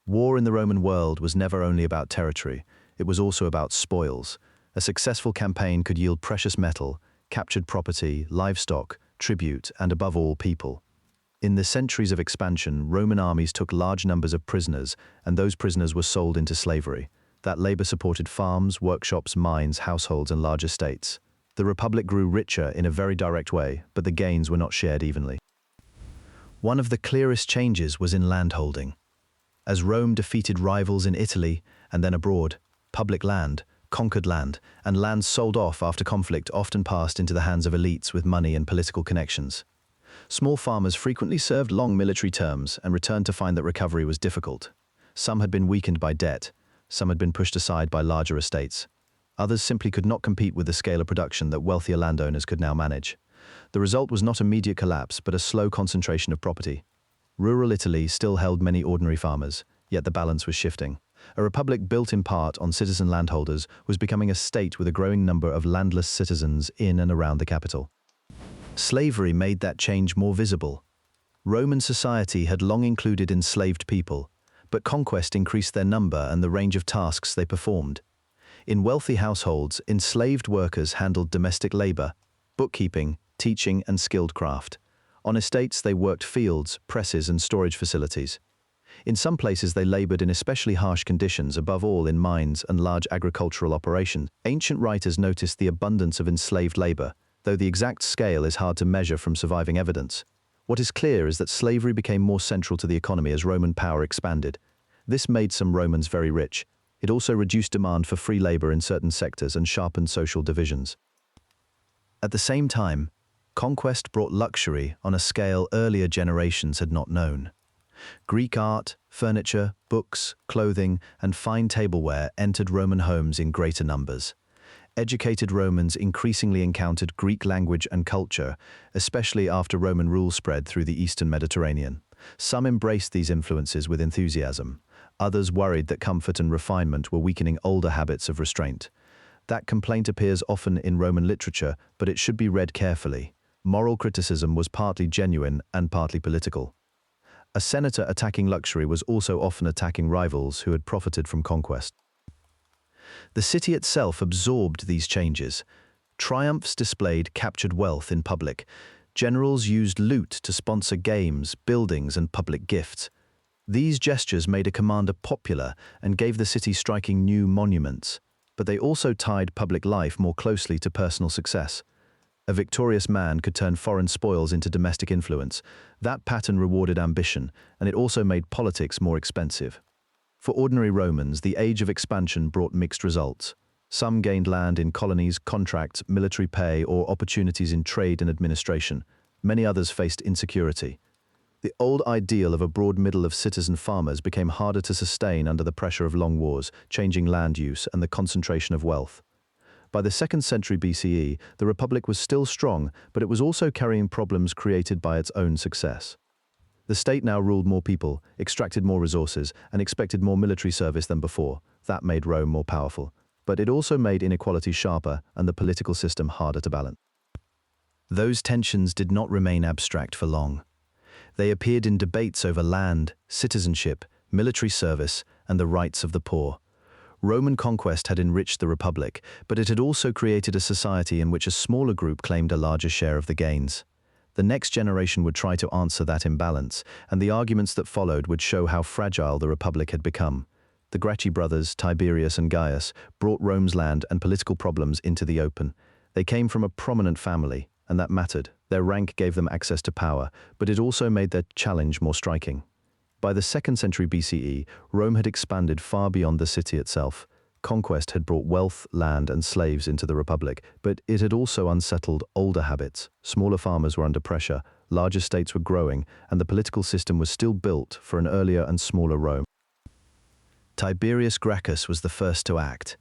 War in the Roman world was never only about territory, it was also about spoils. A successful campaign could yield precious metal, captured property, livestock, tribute, and above all, people. In the centuries of expansion, Roman armies took large numbers of prisoners, and those prisoners were sold into slavery. That labor supported farms, workshops, mines, households, and large estates. The Republic grew richer in a very direct way, but the gains were not shared evenly. One of the clearest changes was in landholding. As Rome defeated rivals in Italy and then abroad, public land, conquered land, and lands sold off after conflict often passed into the hands of elites with money and political connections. Small farmers frequently served long military terms and returned to find that recovery was difficult. Some had been weakened by debt, some had been pushed aside by larger estates. Others simply could not compete with the scale of production that wealthier landowners could now manage. The result was not immediate collapse, but a slow concentration of property. Rural Italy still held many ordinary farmers, yet the balance was shifting. A republic built in part on citizen landholders was becoming a state with a growing number of landless citizens in and around the capital. Slavery made that change more visible. Roman society had long included enslaved people, but conquest increased their number and the range of tasks they performed. In wealthy households, enslaved workers handled domestic labor, bookkeeping, teaching, and skilled craft. On estates, they worked fields, presses, and storage facilities. In some places, they labored in especially harsh conditions, above all in mines and large agricultural operations. Ancient writers noticed the abundance of enslaved labor, though the exact scale is hard to measure from surviving evidence. What is clear is that slavery became more central to the economy as Roman power expanded. This made some Romans very rich. It also reduced demand for free labor in certain sectors and sharpened social divisions. At the same time, conquest brought luxury on a scale earlier generations had not known. Greek art, furniture, books, clothing, and fine tableware entered Roman homes in greater numbers. Educated Romans increasingly encountered Greek language and culture, especially after Roman rule spread through the Eastern Mediterranean. Some embraced these influences with enthusiasm. Others worried that comfort and refinement were weakening older habits of restraint. That complaint appears often in Roman literature, but it should be read carefully. Moral criticism was partly genuine and partly political. A senator attacking luxury was also often attacking rivals who had profited from conquest. The city itself absorbed these changes. Triumphs displayed captured wealth in public. Generals used loot to sponsor games, buildings, and public gifts. These gestures made a commander popular and gave the city striking new monuments, but they also tied public life more closely to personal success. A victorious man could turn foreign spoils into domestic influence. That pattern rewarded ambition, and it also made politics more expensive. For ordinary Romans, the age of expansion brought mixed results. Some gained land in colonies, contracts, military pay, or opportunities in trade and administration. Many others faced insecurity. The old ideal of a broad middle of citizen farmers became harder to sustain under the pressure of long wars, changing land use, and the concentration of wealth. By the 2nd century BCE, the Republic was still strong, but it was also carrying problems created by its own success. The state now ruled more people, extracted more resources, and expected more military service than before. That made Rome more powerful. But it also made inequality sharper and the political system harder to balance. Those tensions did not remain abstract for long. They appeared in debates over land, citizenship, military service, and the rights of the poor. Roman conquest had enriched the Republic, but it had also created a society in which a smaller group claimed a larger share of the gains. The next generation would try to answer that imbalance, and the arguments that followed would show how fragile the Republic had become. The Gracchi brothers, Tiberius and Gaius, brought Rome's land and political problems into the open. They came from a prominent family, and that mattered. Their rank gave them access to power, but it also made their challenge more striking. By the 2nd century BCE, Rome had expanded far beyond the city itself. Conquest had brought wealth, land, and slaves into the Republic, but it had also unsettled older habits. Smaller farmers were under pressure, larger states were growing, and the political system was still built for an earlier and smaller Rome. Tiberius Gracchus was the first to act.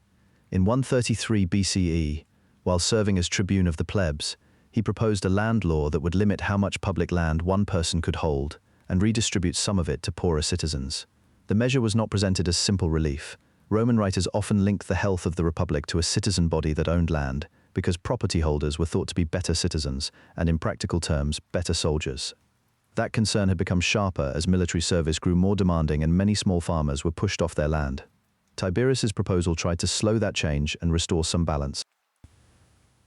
In 133 BCE, while serving as tribune of the plebs, he proposed a land law that would limit how much public land one person could hold and redistribute some of it to poorer citizens. The measure was not presented as simple relief. Roman writers often linked the health of the Republic to a citizen body that owned land, because property holders were thought to be better citizens and, in practical terms, better soldiers. That concern had become sharper as military service grew more demanding and many small farmers were pushed off their land. Tiberius's proposal tried to slow that change and restore some balance.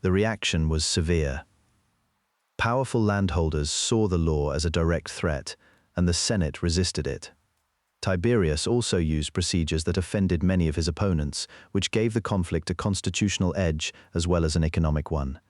The reaction was severe. Powerful landholders saw the law as a direct threat, and the Senate resisted it. Tiberius also used procedures that offended many of his opponents, which gave the conflict a constitutional edge as well as an economic one.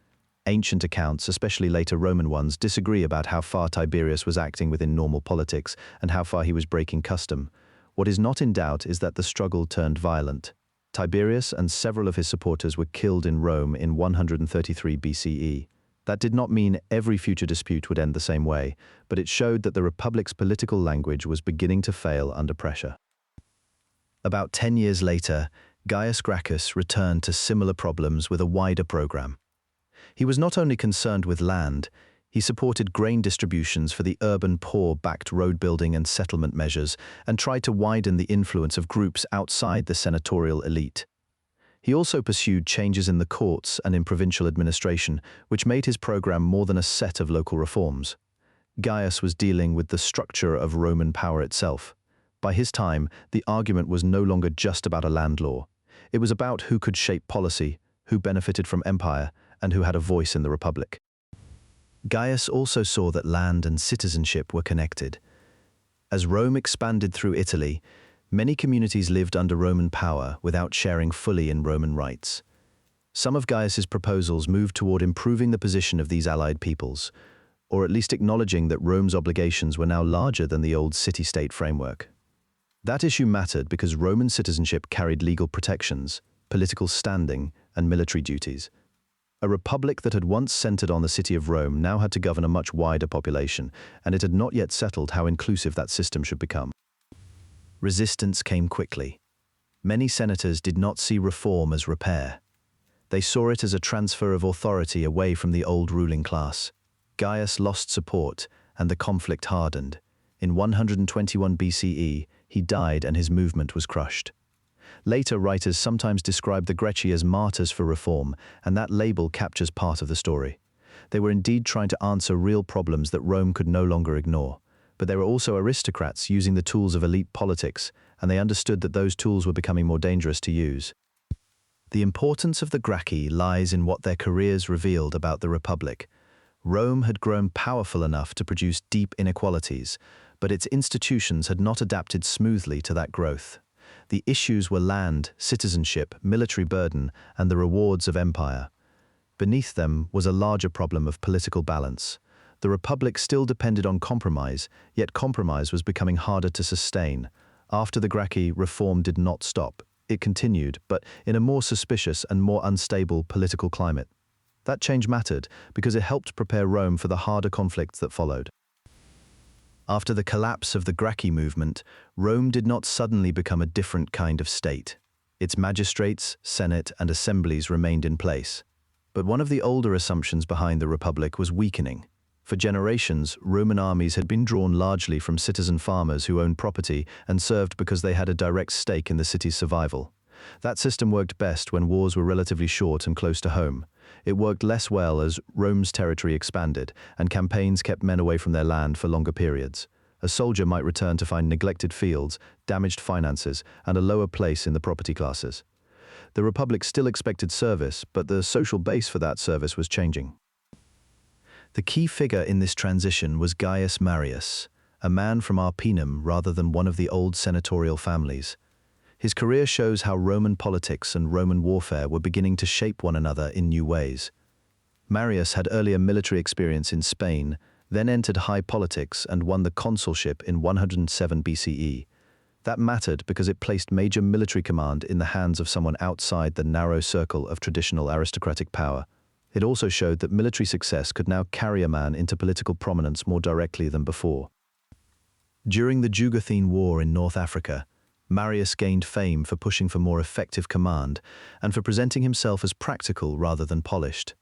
Ancient accounts, especially later Roman ones, disagree about how far Tiberius was acting within normal politics and how far he was breaking custom. What is not in doubt is that the struggle turned violent. Tiberius and several of his supporters were killed in Rome in 133 BCE. That did not mean every future dispute would end the same way, but it showed that the Republic's political language was beginning to fail under pressure. About 10 years later, Gaius Gracchus returned to similar problems with a wider program. He was not only concerned with land, he supported grain distributions for the urban poor, backed road building and settlement measures, and tried to widen the influence of groups outside the senatorial elite. He also pursued changes in the courts and in provincial administration, which made his program more than a set of local reforms. Gaius was dealing with the structure of Roman power itself. By his time, the argument was no longer just about a land law. It was about who could shape policy, who benefited from empire, and who had a voice in the Republic. Gaius also saw that land and citizenship were connected. As Rome expanded through Italy, many communities lived under Roman power without sharing fully in Roman rights. Some of Gaius's proposals moved toward improving the position of these allied peoples, or at least acknowledging that Rome's obligations were now larger than the old city-state framework. That issue mattered because Roman citizenship carried legal protections, political standing, and military duties. A republic that had once centered on the city of Rome now had to govern a much wider population, and it had not yet settled how inclusive that system should become. Resistance came quickly. Many senators did not see reform as repair. They saw it as a transfer of authority away from the old ruling class. Gaius lost support, and the conflict hardened. In 121 BCE, he died and his movement was crushed. Later writers sometimes describe the Gracchi as martyrs for reform, and that label captures part of the story. They were indeed trying to answer real problems that Rome could no longer ignore. But they were also aristocrats using the tools of elite politics, and they understood that those tools were becoming more dangerous to use. The importance of the Gracchi lies in what their careers revealed about the Republic. Rome had grown powerful enough to produce deep inequalities, but its institutions had not adapted smoothly to that growth. The issues were land, citizenship, military burden, and the rewards of empire. Beneath them was a larger problem of political balance. The Republic still depended on compromise, yet compromise was becoming harder to sustain. After the Gracchi, reform did not stop. It continued, but in a more suspicious and more unstable political climate. That change mattered because it helped prepare Rome for the harder conflicts that followed. After the collapse of the Gracchi movement, Rome did not suddenly become a different kind of state. Its magistrates, senate, and assemblies remained in place. But one of the older assumptions behind the Republic was weakening. For generations, Roman armies had been drawn largely from citizen farmers who owned property and served because they had a direct stake in the city's survival. That system worked best when wars were relatively short and close to home. It worked less well as Rome's territory expanded and campaigns kept men away from their land for longer periods. A soldier might return to find neglected fields, damaged finances, and a lower place in the property classes. The Republic still expected service, but the social base for that service was changing. The key figure in this transition was Gaius Marius, a man from Arpinum rather than one of the old senatorial families. His career shows how Roman politics and Roman warfare were beginning to shape one another in new ways. Marius had earlier military experience in Spain, then entered high politics and won the consulship in 107 BCE. That mattered because it placed major military command in the hands of someone outside the narrow circle of traditional aristocratic power. It also showed that military success could now carry a man into political prominence more directly than before. During the Juguthine War in North Africa, Marius gained fame for pushing for more effective command and for presenting himself as practical rather than polished.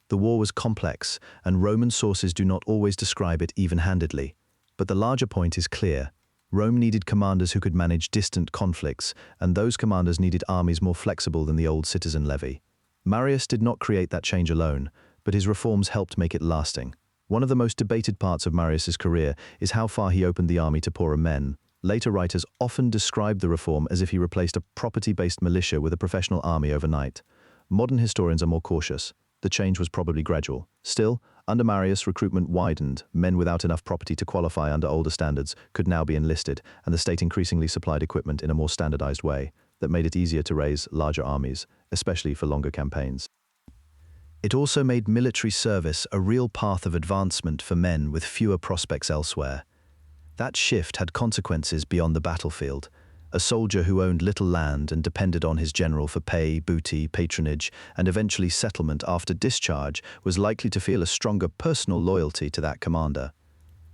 The war was complex, and Roman sources do not always describe it even-handedly. But the larger point is clear. Rome needed commanders who could manage distant conflicts, and those commanders needed armies more flexible than the old citizen levy. Marius did not create that change alone, but his reforms helped make it lasting. One of the most debated parts of Marius's career is how far he opened the army to poorer men. Later writers often describe the reform as if he replaced a property-based militia with a professional army overnight. Modern historians are more cautious. the change was probably gradual. Still, under Marius, recruitment widened. Men without enough property to qualify under older standards could now be enlisted, and the state increasingly supplied equipment in a more standardized way that made it easier to raise larger armies, especially for longer campaigns. It also made military service a real path of advancement for men with fewer prospects elsewhere. That shift had consequences beyond the battlefield. A soldier who owned little land and depended on his general for pay, booty, patronage, and eventually settlement after discharge was likely to feel a stronger personal loyalty to that commander.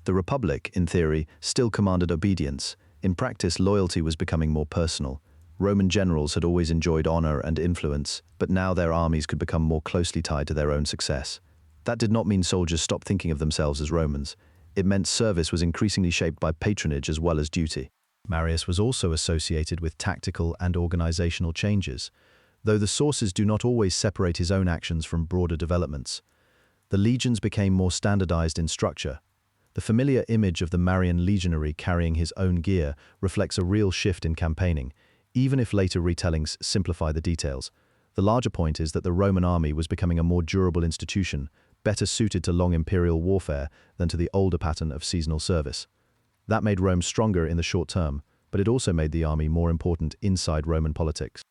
The Republic, in theory, still commanded obedience. In practice, loyalty was becoming more personal. Roman generals had always enjoyed honor and influence, but now their armies could become more closely tied to their own success. That did not mean soldiers stopped thinking of themselves as Romans. It meant service was increasingly shaped by patronage as well as duty. Marius was also associated with tactical and organizational changes, though the sources do not always separate his own actions from broader developments. The legions became more standardized in structure. The familiar image of the Marian legionary carrying his own gear reflects a real shift in campaigning, even if later retellings simplify the details. The larger point is that the Roman army was becoming a more durable institution, better suited to long imperial warfare than to the older pattern of seasonal service. That made Rome stronger in the short term, but it also made the army more important inside Roman politics.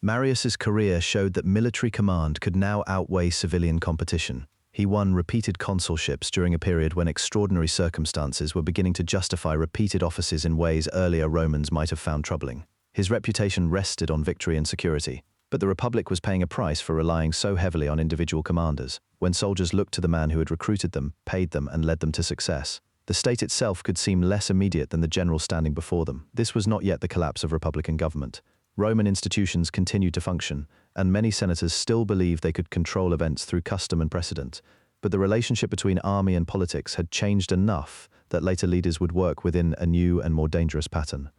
Marius's career showed that military command could now outweigh civilian competition. He won repeated consulships during a period when extraordinary circumstances were beginning to justify repeated offices in ways earlier Romans might have found troubling. His reputation rested on victory and security, but the Republic was paying a price for relying so heavily on individual commanders. When soldiers looked to the man who had recruited them, paid them, and led them to success, the state itself could seem less immediate than the general standing before them. This was not yet the collapse of republican government. Roman institutions continued to function, and many senators still believed they could control events through custom and precedent. But the relationship between army and politics had changed enough that later leaders would work within a new and more dangerous pattern.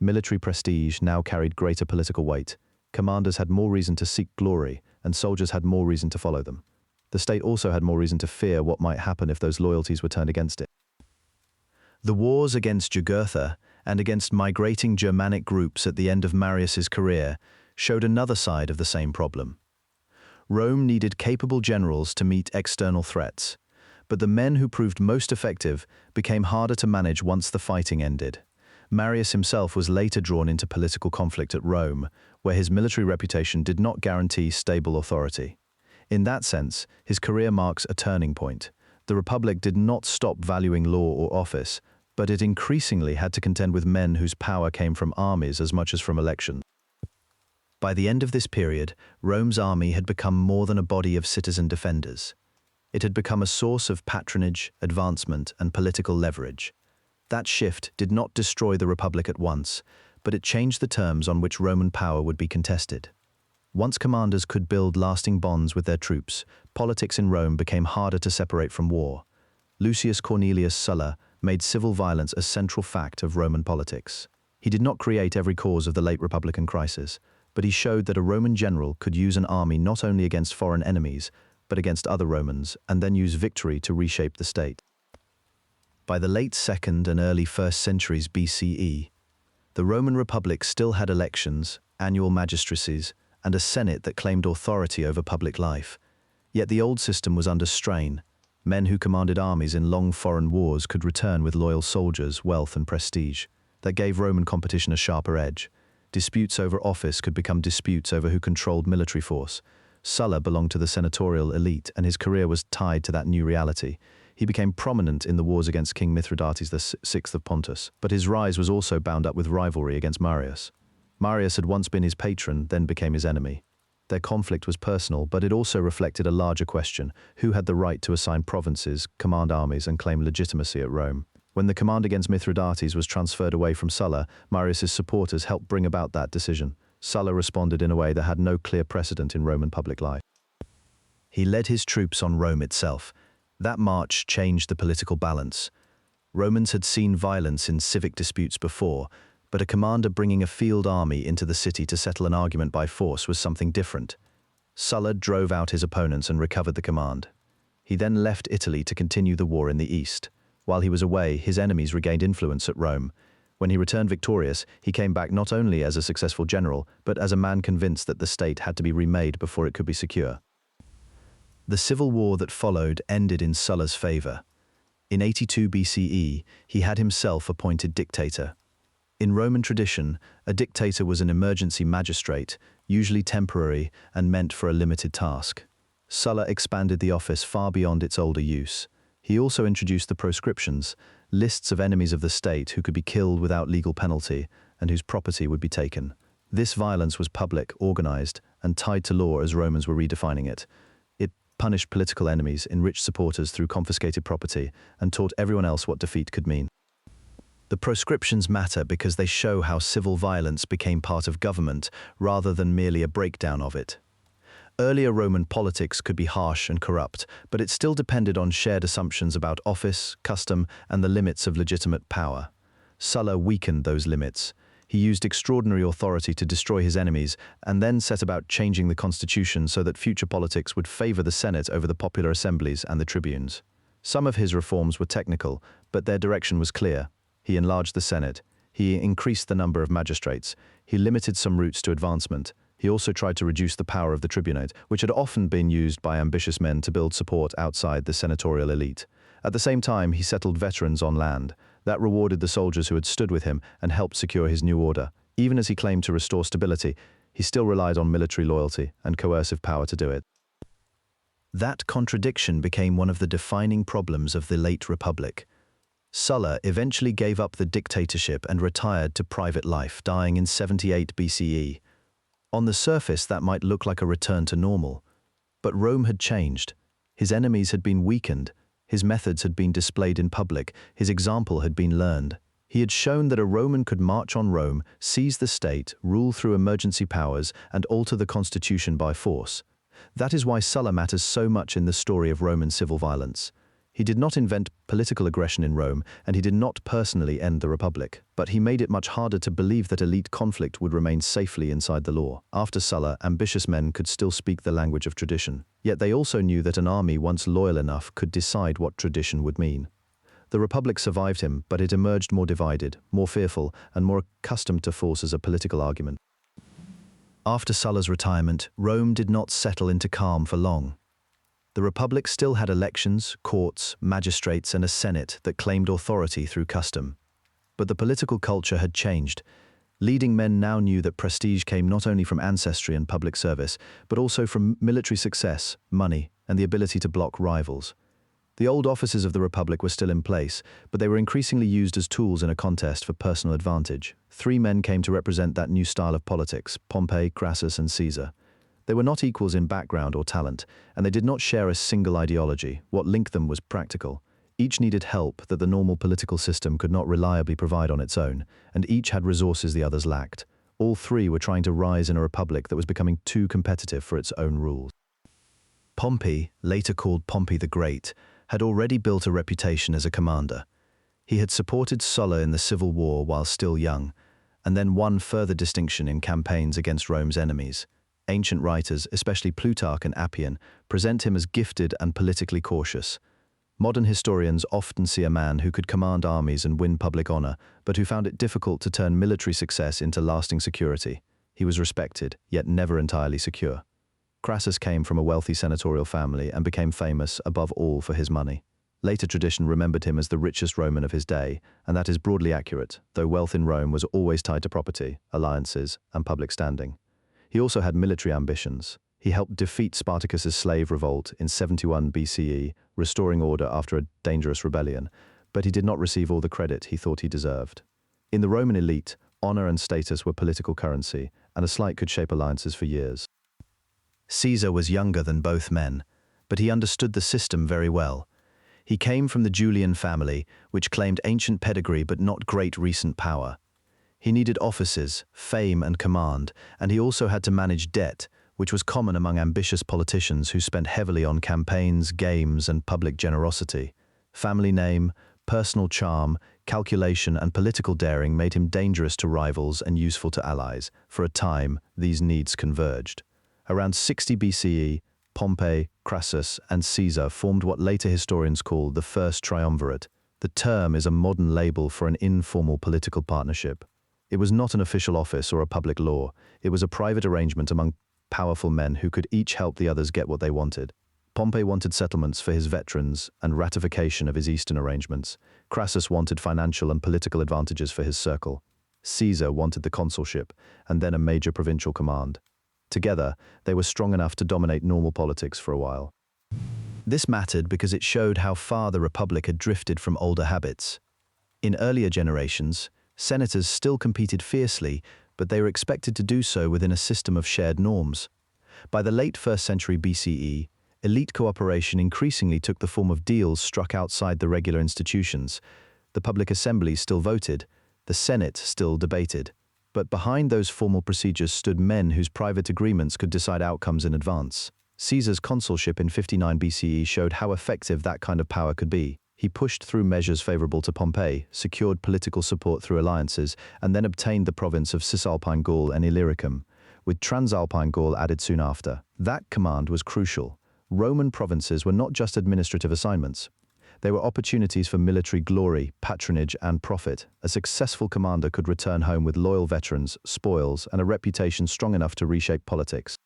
Military prestige now carried greater political weight. Commanders had more reason to seek glory, and soldiers had more reason to follow them. The state also had more reason to fear what might happen if those loyalties were turned against it. The wars against Jugurtha and against migrating Germanic groups at the end of Marius's career showed another side of the same problem. Rome needed capable generals to meet external threats, but the men who proved most effective became harder to manage once the fighting ended. Marius himself was later drawn into political conflict at Rome, where his military reputation did not guarantee stable authority. In that sense, his career marks a turning point. The Republic did not stop valuing law or office, but it increasingly had to contend with men whose power came from armies as much as from elections. By the end of this period, Rome's army had become more than a body of citizen defenders. It had become a source of patronage, advancement, and political leverage. That shift did not destroy the Republic at once, but it changed the terms on which Roman power would be contested. Once commanders could build lasting bonds with their troops, politics in Rome became harder to separate from war. Lucius Cornelius Sulla made civil violence a central fact of Roman politics. He did not create every cause of the late Republican crisis, but he showed that a Roman general could use an army not only against foreign enemies, but against other Romans, and then use victory to reshape the state. By the late 2nd and early 1st centuries BCE, the Roman Republic still had elections, annual magistracies, and a senate that claimed authority over public life. Yet the old system was under strain. Men who commanded armies in long foreign wars could return with loyal soldiers, wealth, and prestige. That gave Roman competition a sharper edge. Disputes over office could become disputes over who controlled military force. Sulla belonged to the senatorial elite, and his career was tied to that new reality. He became prominent in the wars against King Mithridates VI of Pontus, but his rise was also bound up with rivalry against Marius. Marius had once been his patron, then became his enemy. Their conflict was personal, but it also reflected a larger question: who had the right to assign provinces, command armies, and claim legitimacy at Rome? When the command against Mithridates was transferred away from Sulla, Marius's supporters helped bring about that decision. Sulla responded in a way that had no clear precedent in Roman public life. He led his troops on Rome itself. That march changed the political balance. Romans had seen violence in civic disputes before, but a commander bringing a field army into the city to settle an argument by force was something different. Sulla drove out his opponents and recovered the command. He then left Italy to continue the war in the east. While he was away, his enemies regained influence at Rome. When he returned victorious, he came back not only as a successful general, but as a man convinced that the state had to be remade before it could be secure. The civil war that followed ended in Sulla's favor. In 82 BCE, he had himself appointed dictator. In Roman tradition, a dictator was an emergency magistrate, usually temporary and meant for a limited task. Sulla expanded the office far beyond its older use. He also introduced the proscriptions, lists of enemies of the state who could be killed without legal penalty and whose property would be taken. This violence was public, organized, and tied to law as Romans were redefining it. It punished political enemies, enriched supporters through confiscated property, and taught everyone else what defeat could mean. The proscriptions matter because they show how civil violence became part of government rather than merely a breakdown of it. Earlier Roman politics could be harsh and corrupt, but it still depended on shared assumptions about office, custom, and the limits of legitimate power. Sulla weakened those limits. He used extraordinary authority to destroy his enemies and then set about changing the constitution so that future politics would favor the Senate over the popular assemblies and the tribunes. Some of his reforms were technical, but their direction was clear. He enlarged the Senate. He increased the number of magistrates. He limited some routes to advancement. He also tried to reduce the power of the tribunate, which had often been used by ambitious men to build support outside the senatorial elite. At the same time, he settled veterans on land. That rewarded the soldiers who had stood with him and helped secure his new order. Even as he claimed to restore stability, he still relied on military loyalty and coercive power to do it. That contradiction became one of the defining problems of the late Republic. Sulla eventually gave up the dictatorship and retired to private life, dying in 78 BCE. On the surface, that might look like a return to normal. But Rome had changed. His enemies had been weakened. His methods had been displayed in public. His example had been learned. He had shown that a Roman could march on Rome, seize the state, rule through emergency powers, and alter the constitution by force. That is why Sulla matters so much in the story of Roman civil violence. He did not invent political aggression in Rome, and he did not personally end the Republic, but he made it much harder to believe that elite conflict would remain safely inside the law. After Sulla, ambitious men could still speak the language of tradition. Yet they also knew that an army once loyal enough could decide what tradition would mean. The Republic survived him, but it emerged more divided, more fearful, and more accustomed to force as a political argument. After Sulla's retirement, Rome did not settle into calm for long. The Republic still had elections, courts, magistrates, and a Senate that claimed authority through custom. But the political culture had changed. Leading men now knew that prestige came not only from ancestry and public service, but also from military success, money, and the ability to block rivals. The old offices of the Republic were still in place, but they were increasingly used as tools in a contest for personal advantage. 3 men came to represent that new style of politics: Pompey, Crassus, and Caesar. They were not equals in background or talent, and they did not share a single ideology. What linked them was practical. Each needed help that the normal political system could not reliably provide on its own, and each had resources the others lacked. All 3 were trying to rise in a republic that was becoming too competitive for its own rules. Pompey, later called Pompey the Great, had already built a reputation as a commander. He had supported Sulla in the civil war while still young, and then won further distinction in campaigns against Rome's enemies. Ancient writers, especially Plutarch and Appian, present him as gifted and politically cautious. Modern historians often see a man who could command armies and win public honor, but who found it difficult to turn military success into lasting security. He was respected, yet never entirely secure. Crassus came from a wealthy senatorial family and became famous, above all, for his money. Later tradition remembered him as the richest Roman of his day, and that is broadly accurate, though wealth in Rome was always tied to property, alliances, and public standing. He also had military ambitions. He helped defeat Spartacus's slave revolt in 71 BCE, restoring order after a dangerous rebellion, but he did not receive all the credit he thought he deserved. In the Roman elite, honor and status were political currency, and a slight could shape alliances for years. Caesar was younger than both men, but he understood the system very well. He came from the Julian family, which claimed ancient pedigree but not great recent power. He needed offices, fame, and command, and he also had to manage debt, which was common among ambitious politicians who spent heavily on campaigns, games, and public generosity. Family name, personal charm, calculation, and political daring made him dangerous to rivals and useful to allies. For a time, these needs converged. Around 60 BCE, Pompey, Crassus, and Caesar formed what later historians call the First Triumvirate. The term is a modern label for an informal political partnership. It was not an official office or a public law. It was a private arrangement among powerful men who could each help the others get what they wanted. Pompey wanted settlements for his veterans and ratification of his eastern arrangements. Crassus wanted financial and political advantages for his circle. Caesar wanted the consulship and then a major provincial command. Together, they were strong enough to dominate normal politics for a while. This mattered because it showed how far the Republic had drifted from older habits. In earlier generations, senators still competed fiercely, but they were expected to do so within a system of shared norms. By the late 1st century BCE, elite cooperation increasingly took the form of deals struck outside the regular institutions. The public assemblies still voted, the Senate still debated. But behind those formal procedures stood men whose private agreements could decide outcomes in advance. Caesar's consulship in 59 BCE showed how effective that kind of power could be. He pushed through measures favorable to Pompey, secured political support through alliances, and then obtained the province of Cisalpine Gaul and Illyricum, with Transalpine Gaul added soon after. That command was crucial. Roman provinces were not just administrative assignments. They were opportunities for military glory, patronage, and profit. A successful commander could return home with loyal veterans, spoils, and a reputation strong enough to reshape politics.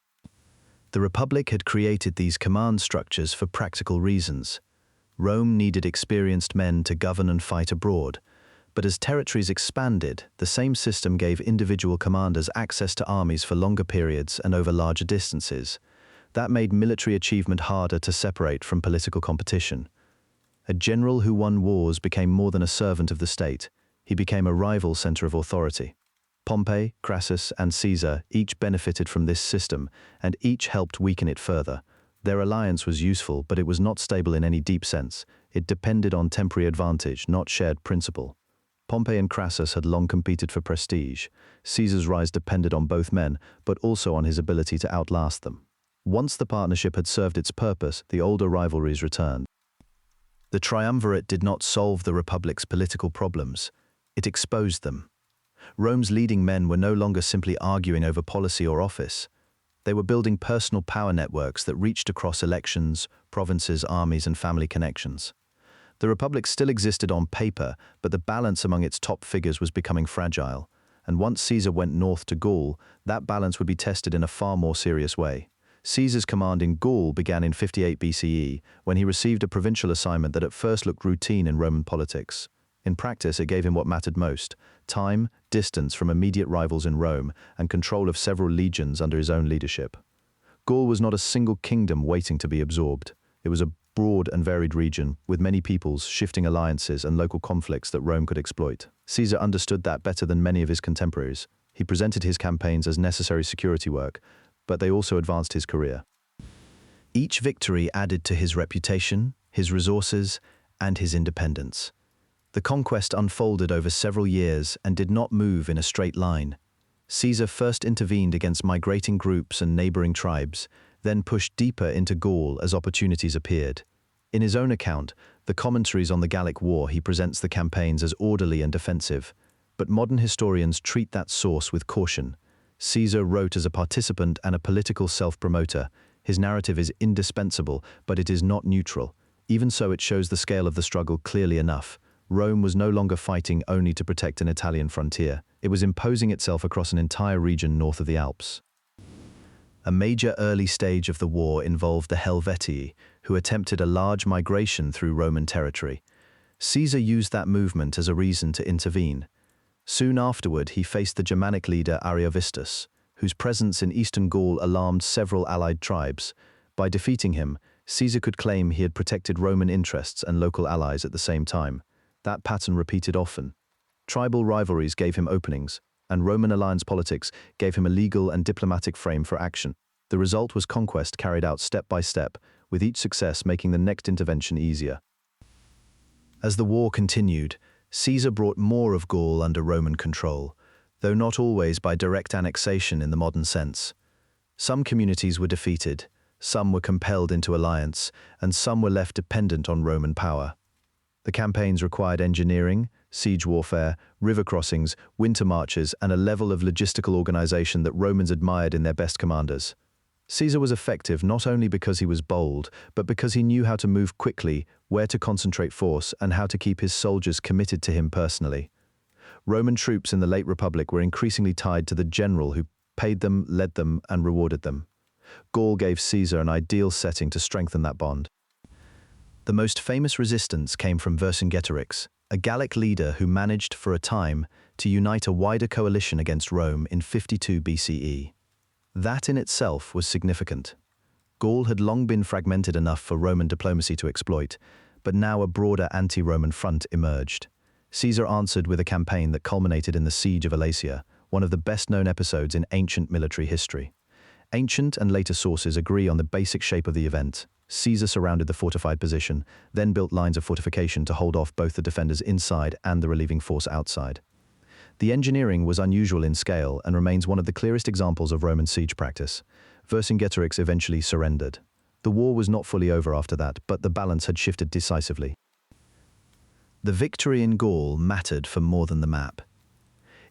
The Republic had created these command structures for practical reasons. Rome needed experienced men to govern and fight abroad. But as territories expanded, the same system gave individual commanders access to armies for longer periods and over larger distances. That made military achievement harder to separate from political competition. A general who won wars became more than a servant of the state. He became a rival center of authority. Pompey, Crassus, and Caesar each benefited from this system, and each helped weaken it further. Their alliance was useful, but it was not stable in any deep sense. It depended on temporary advantage, not shared principle. Pompey and Crassus had long competed for prestige. Caesar's rise depended on both men, but also on his ability to outlast them. Once the partnership had served its purpose, the older rivalries returned. The triumvirate did not solve the Republic's political problems. It exposed them. Rome's leading men were no longer simply arguing over policy or office. They were building personal power networks that reached across elections, provinces, armies, and family connections. The Republic still existed on paper, but the balance among its top figures was becoming fragile. And once Caesar went north to Gaul, that balance would be tested in a far more serious way. Caesar's command in Gaul began in 58 BCE, when he received a provincial assignment that at first looked routine in Roman politics. In practice, it gave him what mattered most: time, distance from immediate rivals in Rome, and control of several legions under his own leadership. Gaul was not a single kingdom waiting to be absorbed. It was a broad and varied region, with many peoples, shifting alliances, and local conflicts that Rome could exploit. Caesar understood that better than many of his contemporaries. He presented his campaigns as necessary security work, but they also advanced his career. Each victory added to his reputation, his resources, and his independence. The conquest unfolded over several years and did not move in a straight line. Caesar first intervened against migrating groups and neighboring tribes, then pushed deeper into Gaul as opportunities appeared. In his own account, the Commentaries on the Gallic War, he presents the campaigns as orderly and defensive, but modern historians treat that source with caution. Caesar wrote as a participant and a political self-promoter. His narrative is indispensable, but it is not neutral. Even so, it shows the scale of the struggle clearly enough. Rome was no longer fighting only to protect an Italian frontier. It was imposing itself across an entire region north of the Alps. A major early stage of the war involved the Helvetii, who attempted a large migration through Roman territory. Caesar used that movement as a reason to intervene. Soon afterward, he faced the Germanic leader Ariovistus, whose presence in eastern Gaul alarmed several allied tribes. By defeating him, Caesar could claim he had protected Roman interests and local allies at the same time. That pattern repeated often. Tribal rivalries gave him openings, and Roman alliance politics gave him a legal and diplomatic frame for action. The result was conquest carried out step by step, with each success making the next intervention easier. As the war continued, Caesar brought more of Gaul under Roman control, though not always by direct annexation in the modern sense. Some communities were defeated, some were compelled into alliance, and some were left dependent on Roman power. The campaigns required engineering, siege warfare, river crossings, winter marches, and a level of logistical organization that Romans admired in their best commanders. Caesar was effective not only because he was bold, but because he knew how to move quickly, where to concentrate force, and how to keep his soldiers committed to him personally. Roman troops in the late Republic were increasingly tied to the general who paid them, led them, and rewarded them. Gaul gave Caesar an ideal setting to strengthen that bond. The most famous resistance came from Vercingetorix, a Gallic leader who managed, for a time, to unite a wider coalition against Rome in 52 BCE. That in itself was significant. Gaul had long been fragmented enough for Roman diplomacy to exploit, but now a broader anti-Roman front emerged. Caesar answered with a campaign that culminated in the Siege of Alesia, one of the best-known episodes in ancient military history. Ancient and later sources agree on the basic shape of the event. Caesar surrounded the fortified position, then built lines of fortification to hold off both the defenders inside and the relieving force outside. The engineering was unusual in scale and remains one of the clearest examples of Roman siege practice. Vercingetorix eventually surrendered. The war was not fully over after that, but the balance had shifted decisively. The victory in Gaul mattered for more than the map.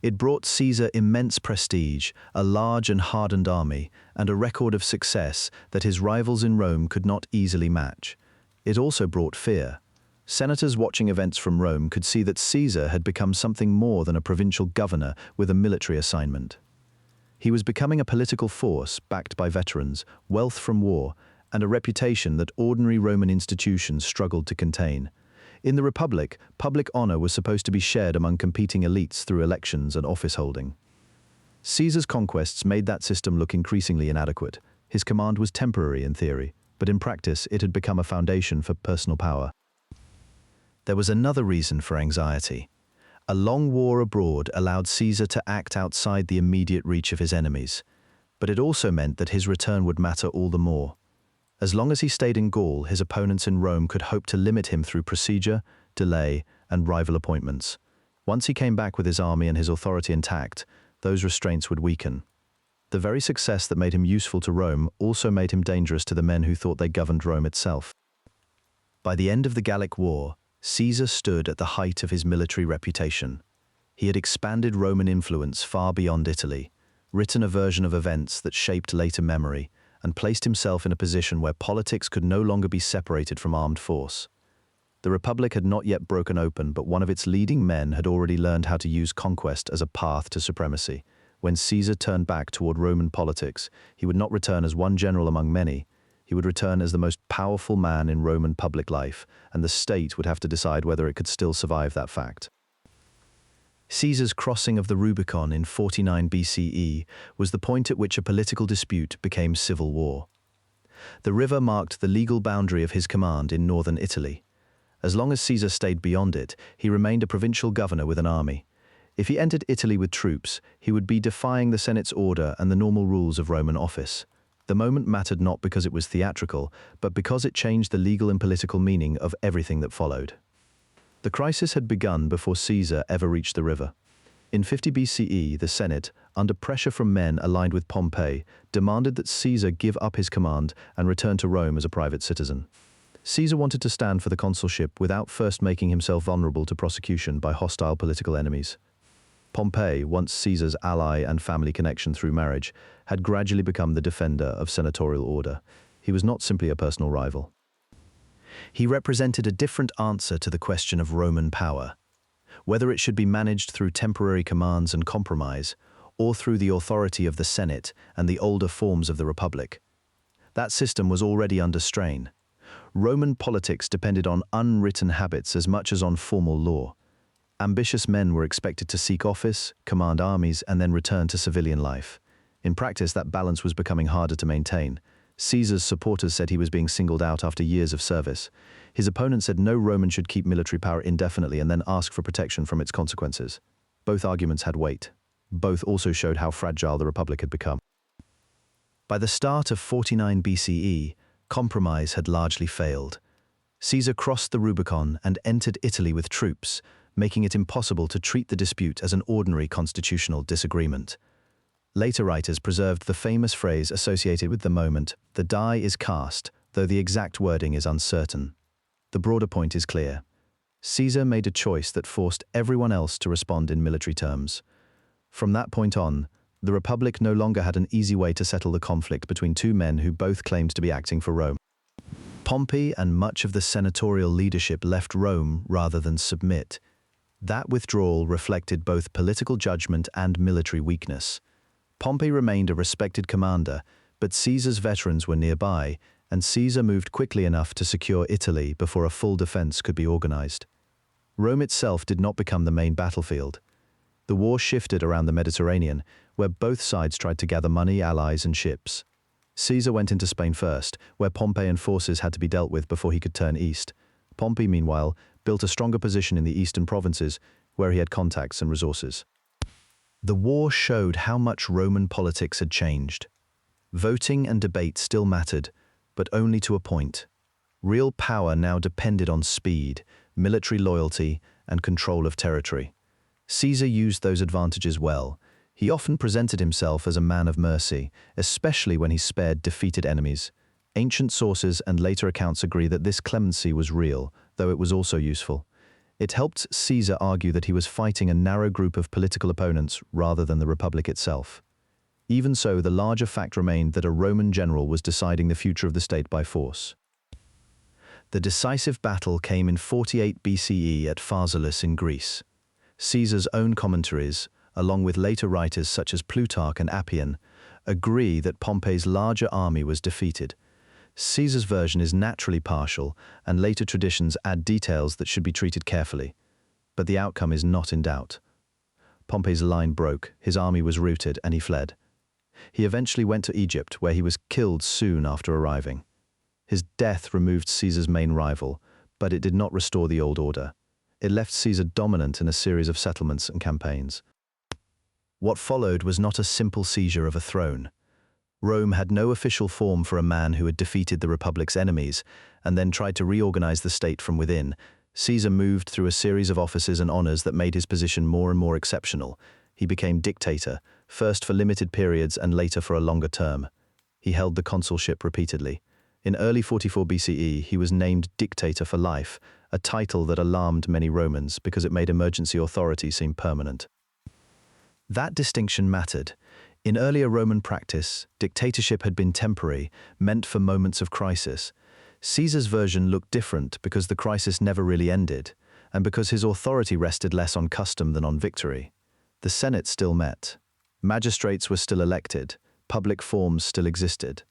It brought Caesar immense prestige, a large and hardened army, and a record of success that his rivals in Rome could not easily match. It also brought fear. Senators watching events from Rome could see that Caesar had become something more than a provincial governor with a military assignment. He was becoming a political force backed by veterans, wealth from war, and a reputation that ordinary Roman institutions struggled to contain. In the Republic, public honor was supposed to be shared among competing elites through elections and office holding. Caesar's conquests made that system look increasingly inadequate. His command was temporary in theory, but in practice it had become a foundation for personal power. There was another reason for anxiety. A long war abroad allowed Caesar to act outside the immediate reach of his enemies, but it also meant that his return would matter all the more. As long as he stayed in Gaul, his opponents in Rome could hope to limit him through procedure, delay, and rival appointments. Once he came back with his army and his authority intact, those restraints would weaken. The very success that made him useful to Rome also made him dangerous to the men who thought they governed Rome itself. By the end of the Gallic War, Caesar stood at the height of his military reputation. He had expanded Roman influence far beyond Italy, written a version of events that shaped later memory, and placed himself in a position where politics could no longer be separated from armed force. The Republic had not yet broken open, but one of its leading men had already learned how to use conquest as a path to supremacy. When Caesar turned back toward Roman politics, he would not return as one general among many. He would return as the most powerful man in Roman public life, and the state would have to decide whether it could still survive that fact. Caesar's crossing of the Rubicon in 49 BCE was the point at which a political dispute became civil war. The river marked the legal boundary of his command in northern Italy. As long as Caesar stayed beyond it, he remained a provincial governor with an army. If he entered Italy with troops, he would be defying the Senate's order and the normal rules of Roman office. The moment mattered not because it was theatrical, but because it changed the legal and political meaning of everything that followed. The crisis had begun before Caesar ever reached the river. In 50 BCE, the Senate, under pressure from men aligned with Pompey, demanded that Caesar give up his command and return to Rome as a private citizen. Caesar wanted to stand for the consulship without first making himself vulnerable to prosecution by hostile political enemies. Pompey, once Caesar's ally and family connection through marriage, had gradually become the defender of senatorial order. He was not simply a personal rival. He represented a different answer to the question of Roman power, whether it should be managed through temporary commands and compromise, or through the authority of the Senate and the older forms of the Republic. That system was already under strain. Roman politics depended on unwritten habits as much as on formal law. Ambitious men were expected to seek office, command armies, and then return to civilian life. In practice, that balance was becoming harder to maintain. Caesar's supporters said he was being singled out after years of service. His opponents said no Roman should keep military power indefinitely and then ask for protection from its consequences. Both arguments had weight. Both also showed how fragile the Republic had become. By the start of 49 BCE, compromise had largely failed. Caesar crossed the Rubicon and entered Italy with troops, making it impossible to treat the dispute as an ordinary constitutional disagreement. Later writers preserved the famous phrase associated with the moment, "The die is cast," though the exact wording is uncertain. The broader point is clear. Caesar made a choice that forced everyone else to respond in military terms. From that point on, the Republic no longer had an easy way to settle the conflict between two men who both claimed to be acting for Rome. Pompey and much of the senatorial leadership left Rome rather than submit. That withdrawal reflected both political judgment and military weakness. Pompey remained a respected commander, But Caesar's veterans were nearby, and Caesar moved quickly enough to secure Italy before a full defense could be organized. Rome itself did not become the main battlefield. The war shifted around the Mediterranean, where both sides tried to gather money, allies, and ships. Caesar went into Spain first, where Pompeian forces had to be dealt with before he could turn east. Pompey, meanwhile, built a stronger position in the eastern provinces, where he had contacts and resources. The war showed how much Roman politics had changed. Voting and debate still mattered, but only to a point. Real power now depended on speed, military loyalty, and control of territory. Caesar used those advantages well. He often presented himself as a man of mercy, especially when he spared defeated enemies. Ancient sources and later accounts agree that this clemency was real, though it was also useful. It helped Caesar argue that he was fighting a narrow group of political opponents rather than the Republic itself. Even so, the larger fact remained that a Roman general was deciding the future of the state by force. The decisive battle came in 48 BCE at Pharsalus in Greece. Caesar's own commentaries, along with later writers such as Plutarch and Appian, agree that Pompey's larger army was defeated. Caesar's version is naturally partial, and later traditions add details that should be treated carefully. But the outcome is not in doubt. Pompey's line broke, his army was routed, and he fled. He eventually went to Egypt, where he was killed soon after arriving. His death removed Caesar's main rival, but it did not restore the old order. It left Caesar dominant in a series of settlements and campaigns. What followed was not a simple seizure of a throne. Rome had no official form for a man who had defeated the Republic's enemies and then tried to reorganize the state from within. Caesar moved through a series of offices and honors that made his position more and more exceptional. He became dictator, first for limited periods and later for a longer term. He held the consulship repeatedly. In early 44 BCE, he was named dictator for life, a title that alarmed many Romans because it made emergency authority seem permanent. That distinction mattered. In earlier Roman practice, dictatorship had been temporary, meant for moments of crisis. Caesar's version looked different because the crisis never really ended, and because his authority rested less on custom than on victory. The Senate still met. Magistrates were still elected. Public forms still existed.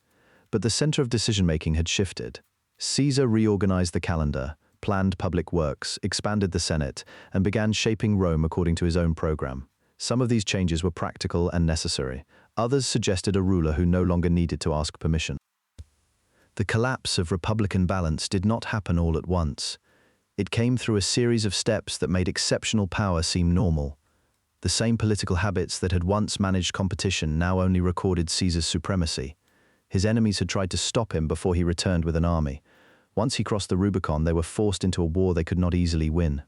But the center of decision-making had shifted. Caesar reorganized the calendar, planned public works, expanded the Senate, and began shaping Rome according to his own program. Some of these changes were practical and necessary. Others suggested a ruler who no longer needed to ask permission. The collapse of republican balance did not happen all at once. It came through a series of steps that made exceptional power seem normal. The same political habits that had once managed competition now only recorded Caesar's supremacy. His enemies had tried to stop him before he returned with an army. Once he crossed the Rubicon, they were forced into a war they could not easily win.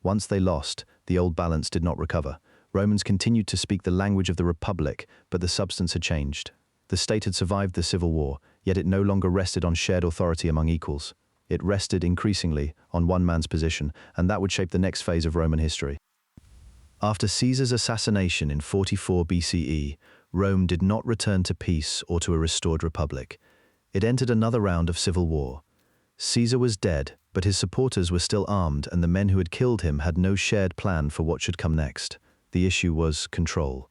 Once they lost, the old balance did not recover. Romans continued to speak the language of the Republic, but the substance had changed. The state had survived the civil war, yet it no longer rested on shared authority among equals. It rested increasingly on one man's position, and that would shape the next phase of Roman history. After Caesar's assassination in 44 BCE, Rome did not return to peace or to a restored republic. It entered another round of civil war. Caesar was dead, but his supporters were still armed, and the men who had killed him had no shared plan for what should come next. The issue was control.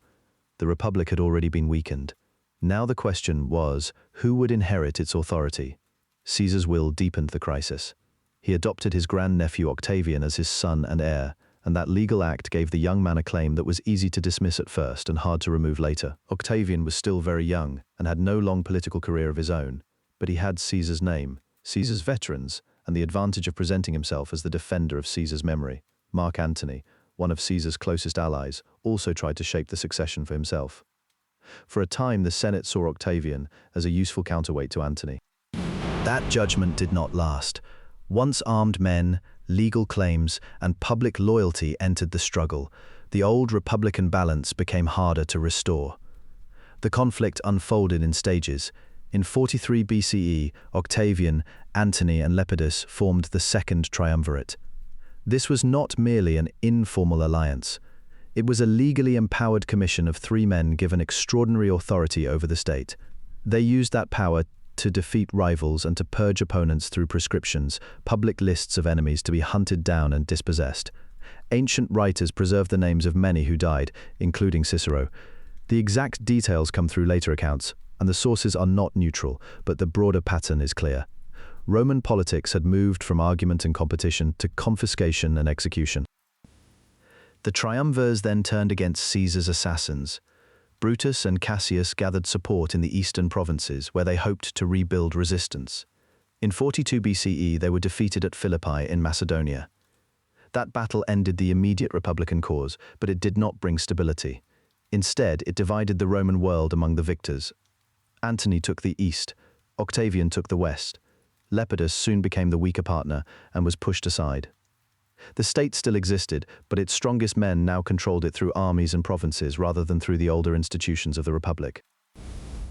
The republic had already been weakened. Now the question was, who would inherit its authority? Caesar's will deepened the crisis. He adopted his grandnephew Octavian as his son and heir, and that legal act gave the young man a claim that was easy to dismiss at first and hard to remove later. Octavian was still very young and had no long political career of his own, but he had Caesar's name, Caesar's veterans, and the advantage of presenting himself as the defender of Caesar's memory. Mark Antony, one of Caesar's closest allies, also tried to shape the succession for himself. For a time, the Senate saw Octavian as a useful counterweight to Antony. That judgment did not last. Once armed men, legal claims, and public loyalty entered the struggle, the old republican balance became harder to restore. The conflict unfolded in stages. In 43 BCE, Octavian, Antony, and Lepidus formed the Second Triumvirate. This was not merely an informal alliance. It was a legally empowered commission of 3 men given extraordinary authority over the state. They used that power to defeat rivals and to purge opponents through prescriptions, public lists of enemies to be hunted down and dispossessed. Ancient writers preserve the names of many who died, including Cicero. The exact details come through later accounts, And the sources are not neutral, but the broader pattern is clear. Roman politics had moved from argument and competition to confiscation and execution. The triumvirs then turned against Caesar's assassins. Brutus and Cassius gathered support in the eastern provinces, where they hoped to rebuild resistance. In 42 BCE, they were defeated at Philippi in Macedonia. That battle ended the immediate republican cause, but it did not bring stability. Instead, it divided the Roman world among the victors. Antony took the east, Octavian took the west. Lepidus soon became the weaker partner and was pushed aside. The state still existed, but its strongest men now controlled it through armies and provinces rather than through the older institutions of the Republic.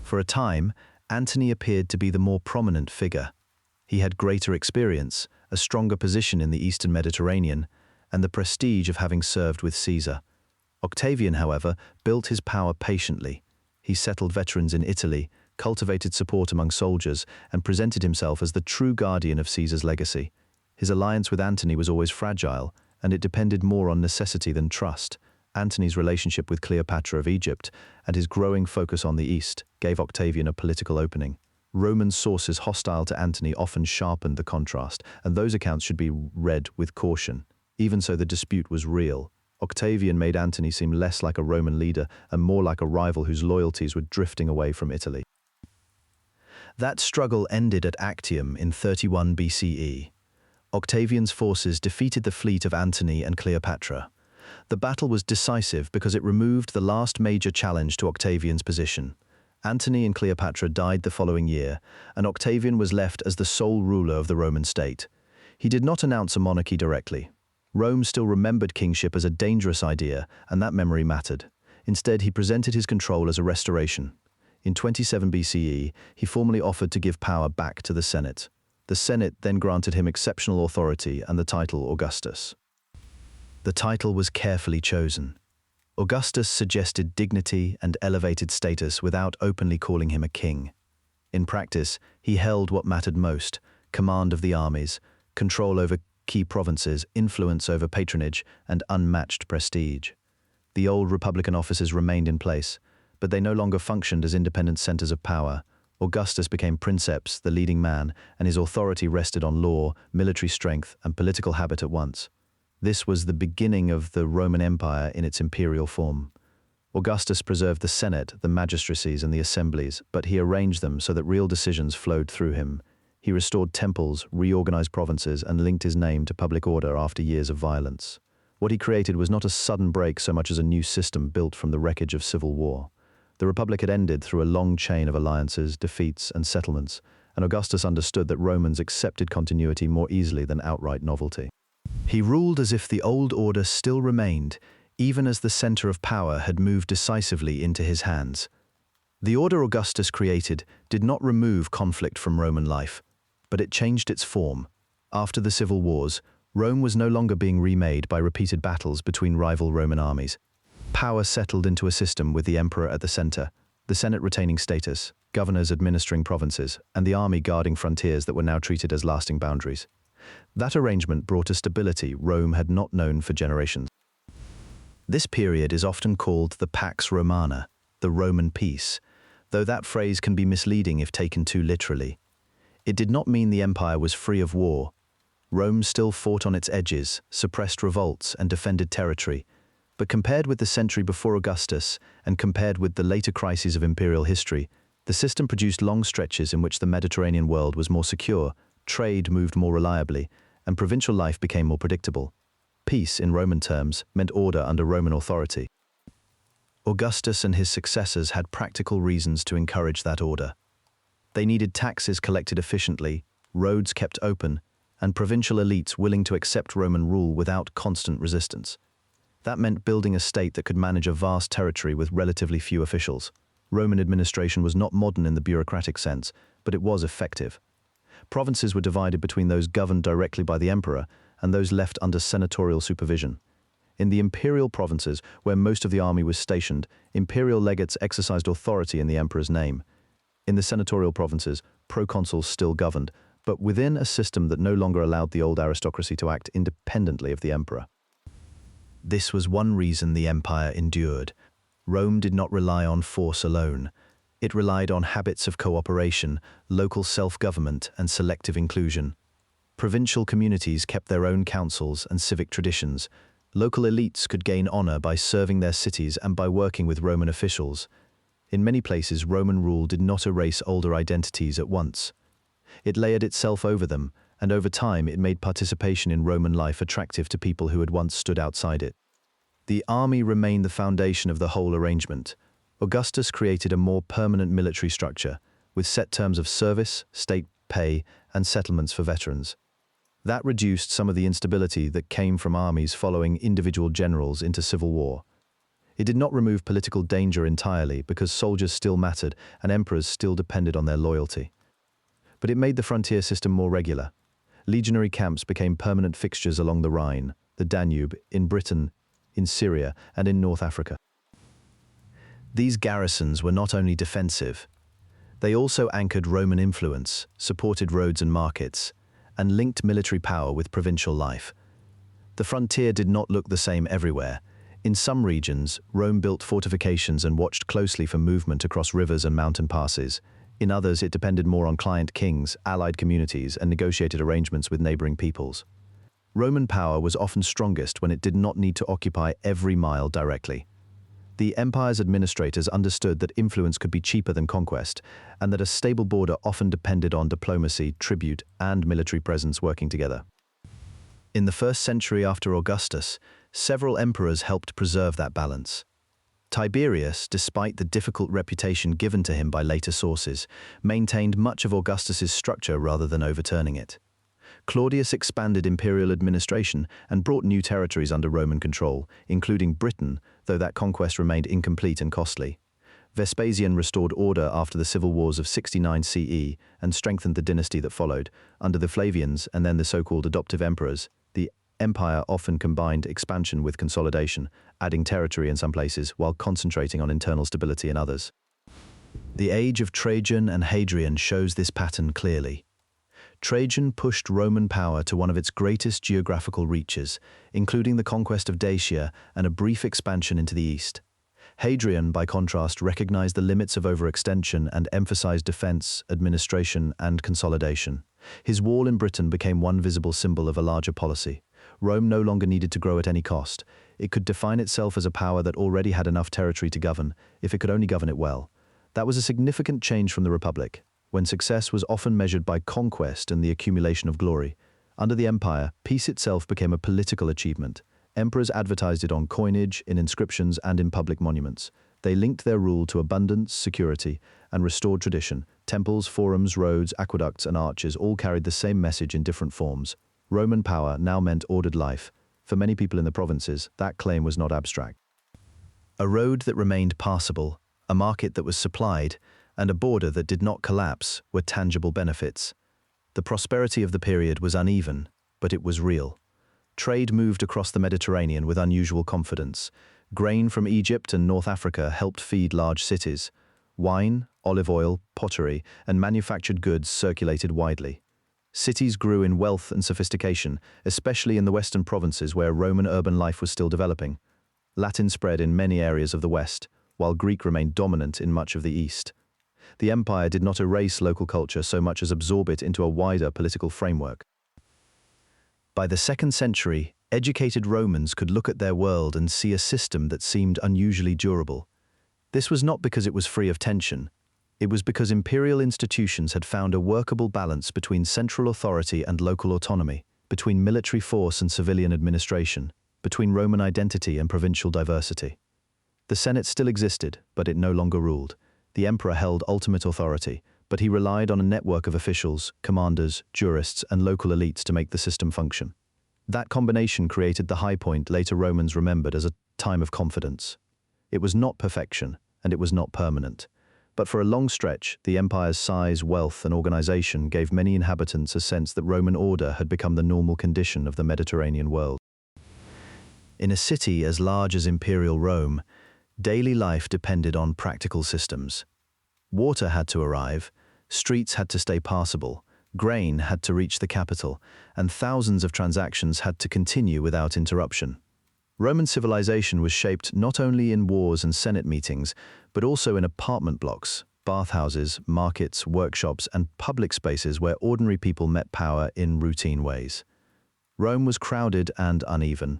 For a time, Antony appeared to be the more prominent figure. He had greater experience, a stronger position in the Eastern Mediterranean, and the prestige of having served with Caesar. Octavian, however, built his power patiently. He settled veterans in Italy, cultivated support among soldiers, and presented himself as the true guardian of Caesar's legacy. His alliance with Antony was always fragile, and it depended more on necessity than trust. Antony's relationship with Cleopatra of Egypt and his growing focus on the East gave Octavian a political opening. Roman sources hostile to Antony often sharpened the contrast, and those accounts should be read with caution. Even so, the dispute was real. Octavian made Antony seem less like a Roman leader and more like a rival whose loyalties were drifting away from Italy. That struggle ended at Actium in 31 BCE. Octavian's forces defeated the fleet of Antony and Cleopatra. The battle was decisive because it removed the last major challenge to Octavian's position. Antony and Cleopatra died the following year, and Octavian was left as the sole ruler of the Roman state. He did not announce a monarchy directly. Rome still remembered kingship as a dangerous idea, and that memory mattered. Instead, he presented his control as a restoration. In 27 BCE, he formally offered to give power back to the Senate. The Senate then granted him exceptional authority and the title Augustus. The title was carefully chosen. Augustus suggested dignity and elevated status without openly calling him a king. In practice, he held what mattered most: command of the armies, control over key provinces, influence over patronage, and unmatched prestige. The old republican offices remained in place, but they no longer functioned as independent centers of power. Augustus became princeps, the leading man, and his authority rested on law, military strength, and political habit at once. This was the beginning of the Roman Empire in its imperial form. Augustus preserved the Senate, the magistracies, and the assemblies, but he arranged them so that real decisions flowed through him. He restored temples, reorganized provinces, and linked his name to public order after years of violence. What he created was not a sudden break so much as a new system built from the wreckage of civil war. The Republic had ended through a long chain of alliances, defeats, and settlements, and Augustus understood that Romans accepted continuity more easily than outright novelty. He ruled as if the old order still remained, even as the center of power had moved decisively into his hands. The order Augustus created did not remove conflict from Roman life, but it changed its form. After the civil wars, Rome was no longer being remade by repeated battles between rival Roman armies. Power settled into a system with the emperor at the center, the Senate retaining status, governors administering provinces, and the army guarding frontiers that were now treated as lasting boundaries. That arrangement brought a stability Rome had not known for generations. This period is often called the Pax Romana, the Roman peace, though that phrase can be misleading if taken too literally. It did not mean the empire was free of war. Rome still fought on its edges, suppressed revolts, and defended territory. But compared with the century before Augustus, and compared with the later crises of imperial history, the system produced long stretches in which the Mediterranean world was more secure, trade moved more reliably, and provincial life became more predictable. Peace, in Roman terms, meant order under Roman authority. Augustus and his successors had practical reasons to encourage that order. They needed taxes collected efficiently, roads kept open, and provincial elites willing to accept Roman rule without constant resistance. That meant building a state that could manage a vast territory with relatively few officials. Roman administration was not modern in the bureaucratic sense, but it was effective. Provinces were divided between those governed directly by the emperor and those left under senatorial supervision. In the imperial provinces, where most of the army was stationed, imperial legates exercised authority in the emperor's name. In the senatorial provinces, proconsuls still governed, but within a system that no longer allowed the old aristocracy to act independently of the emperor. This was one reason the empire endured. Rome did not rely on force alone. It relied on habits of cooperation, local self-government, and selective inclusion. Provincial communities kept their own councils and civic traditions. Local elites could gain honor by serving their cities and by working with Roman officials. In many places, Roman rule did not erase older identities at once. It layered itself over them, and over time it made participation in Roman life attractive to people who had once stood outside it. The army remained the foundation of the whole arrangement. Augustus created a more permanent military structure, with set terms of service, state pay, and settlements for veterans. That reduced some of the instability that came from armies following individual generals into civil war. It did not remove political danger entirely because soldiers still mattered and emperors still depended on their loyalty. But it made the frontier system more regular. Legionary camps became permanent fixtures along the Rhine, the Danube, in Britain, in Syria, and in North Africa. These garrisons were not only defensive, they also anchored Roman influence, supported roads and markets, and linked military power with provincial life. The frontier did not look the same everywhere. In some regions, Rome built fortifications and watched closely for movement across rivers and mountain passes. In others, it depended more on client kings, allied communities, and negotiated arrangements with neighboring peoples. Roman power was often strongest when it did not need to occupy every mile directly. The empire's administrators understood that influence could be cheaper than conquest, and that a stable border often depended on diplomacy, tribute, and military presence working together. In the first century after Augustus, several emperors helped preserve that balance. Tiberius, despite the difficult reputation given to him by later sources, maintained much of Augustus's structure rather than overturning it. Claudius expanded imperial administration and brought new territories under Roman control, including Britain, though that conquest remained incomplete and costly. Vespasian restored order after the civil wars of 69 CE and strengthened the dynasty that followed. Under the Flavians and then the so-called adoptive emperors, the empire often combined expansion with consolidation, adding territory in some places while concentrating on internal stability in others. The age of Trajan and Hadrian shows this pattern clearly. Trajan pushed Roman power to one of its greatest geographical reaches, including the conquest of Dacia and a brief expansion into the east. Hadrian, by contrast, recognized the limits of overextension and emphasized defense, administration, and consolidation. His wall in Britain became one visible symbol of a larger policy. Rome no longer needed to grow at any cost. It could define itself as a power that already had enough territory to govern, if it could only govern it well. That was a significant change from the Republic, when success was often measured by conquest and the accumulation of glory. Under the empire, peace itself became a political achievement. Emperors advertised it on coinage, in inscriptions, and in public monuments. They linked their rule to abundance, security, and restored tradition. Temples, forums, roads, aqueducts, and arches all carried the same message in different forms. Roman power now meant ordered life. For many people in the provinces, that claim was not abstract. A road that remained passable, a market that was supplied, and a border that did not collapse were tangible benefits. The prosperity of the period was uneven, but it was real. Trade moved across the Mediterranean with unusual confidence. Grain from Egypt and North Africa helped feed large cities. Wine, olive oil, pottery, and manufactured goods circulated widely. Cities grew in wealth and sophistication, especially in the western provinces where Roman urban life was still developing. Latin spread in many areas of the west, while Greek remained dominant in much of the east. The empire did not erase local culture so much as absorb it into a wider political framework. By the 2nd century, educated Romans could look at their world and see a system that seemed unusually durable. This was not because it was free of tension. It was because imperial institutions had found a workable balance between central authority and local autonomy, between military force and civilian administration, between Roman identity and provincial diversity. The Senate still existed, but it no longer ruled. The emperor held ultimate authority, but he relied on a network of officials, commanders, jurists, and local elites to make the system function. That combination created the high point later Romans remembered as a time of confidence. It was not perfection, and it was not permanent. But for a long stretch, the empire's size, wealth, and organization gave many inhabitants a sense that Roman order had become the normal condition of the Mediterranean world. In a city as large as Imperial Rome, daily life depended on practical systems. Water had to arrive, streets had to stay passable, grain had to reach the capital, and thousands of transactions had to continue without interruption. Roman civilization was shaped not only in wars and senate meetings, but also in apartment blocks, bathhouses, markets, workshops, and public spaces where ordinary people met power in routine ways. Rome was crowded and uneven.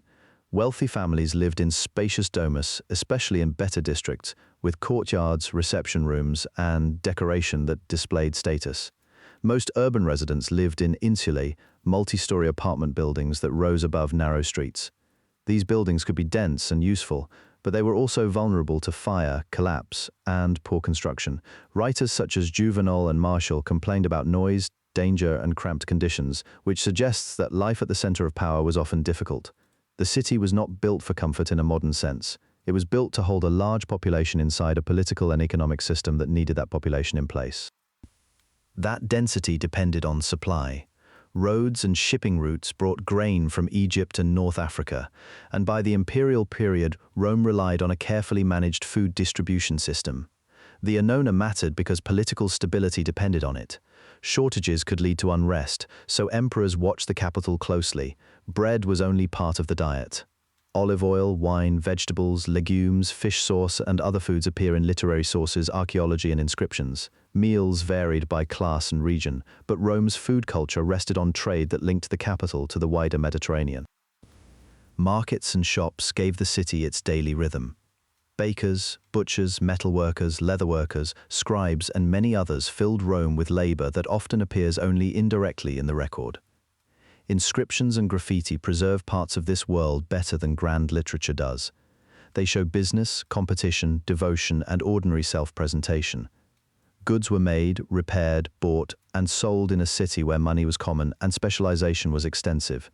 Wealthy families lived in spacious domus, especially in better districts, with courtyards, reception rooms, and decoration that displayed status. Most urban residents lived in insulae, multi-story apartment buildings that rose above narrow streets. These buildings could be dense and useful, but they were also vulnerable to fire, collapse, and poor construction. Writers such as Juvenal and Martial complained about noise, danger, and cramped conditions, which suggests that life at the center of power was often difficult. The city was not built for comfort in a modern sense. It was built to hold a large population inside a political and economic system that needed that population in place. That density depended on supply. Roads and shipping routes brought grain from Egypt and North Africa, and by the imperial period, Rome relied on a carefully managed food distribution system. The annona mattered because political stability depended on it. Shortages could lead to unrest, so emperors watched the capital closely. Bread was only part of the diet. Olive oil, wine, vegetables, legumes, fish sauce, and other foods appear in literary sources, archaeology, and inscriptions. Meals varied by class and region, but Rome's food culture rested on trade that linked the capital to the wider Mediterranean. Markets and shops gave the city its daily rhythm. Bakers, butchers, metalworkers, leatherworkers, scribes, and many others filled Rome with labor that often appears only indirectly in the record. Inscriptions and graffiti preserve parts of this world better than grand literature does. They show business, competition, devotion, and ordinary self-presentation. Goods were made, repaired, bought, and sold in a city where money was common and specialization was extensive.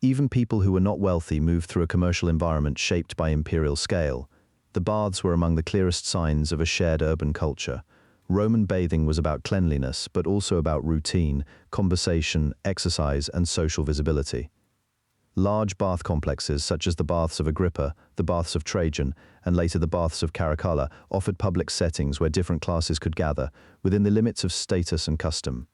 Even people who were not wealthy moved through a commercial environment shaped by imperial scale. The baths were among the clearest signs of a shared urban culture. Roman bathing was about cleanliness, but also about routine, conversation, exercise, and social visibility. Large bath complexes, such as the Baths of Agrippa, the Baths of Trajan, and later the Baths of Caracalla, offered public settings where different classes could gather, within the limits of status and custom.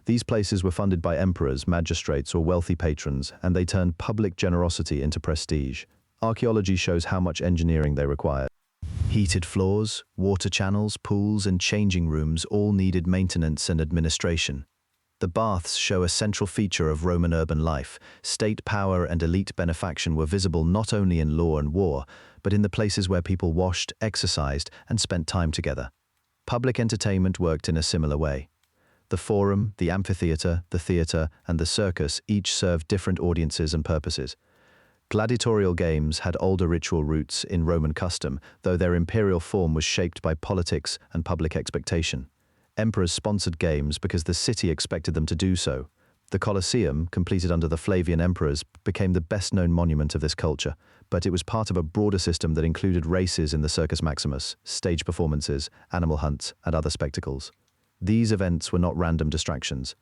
These places were funded by emperors, magistrates, or wealthy patrons, and they turned public generosity into prestige. Archaeology shows how much engineering they required. Heated floors, water channels, pools, and changing rooms all needed maintenance and administration. The baths show a central feature of Roman urban life. State power and elite benefaction were visible not only in law and war, but in the places where people washed, exercised, and spent time together. Public entertainment worked in a similar way. The forum, the amphitheater, the theater, and the circus each served different audiences and purposes. Gladiatorial games had older ritual roots in Roman custom, though their imperial form was shaped by politics and public expectation. Emperors sponsored games because the city expected them to do so. The Colosseum, completed under the Flavian emperors, became the best-known monument of this culture, but it was part of a broader system that included races in the Circus Maximus, stage performances, animal hunts, and other spectacles. These events were not random distractions.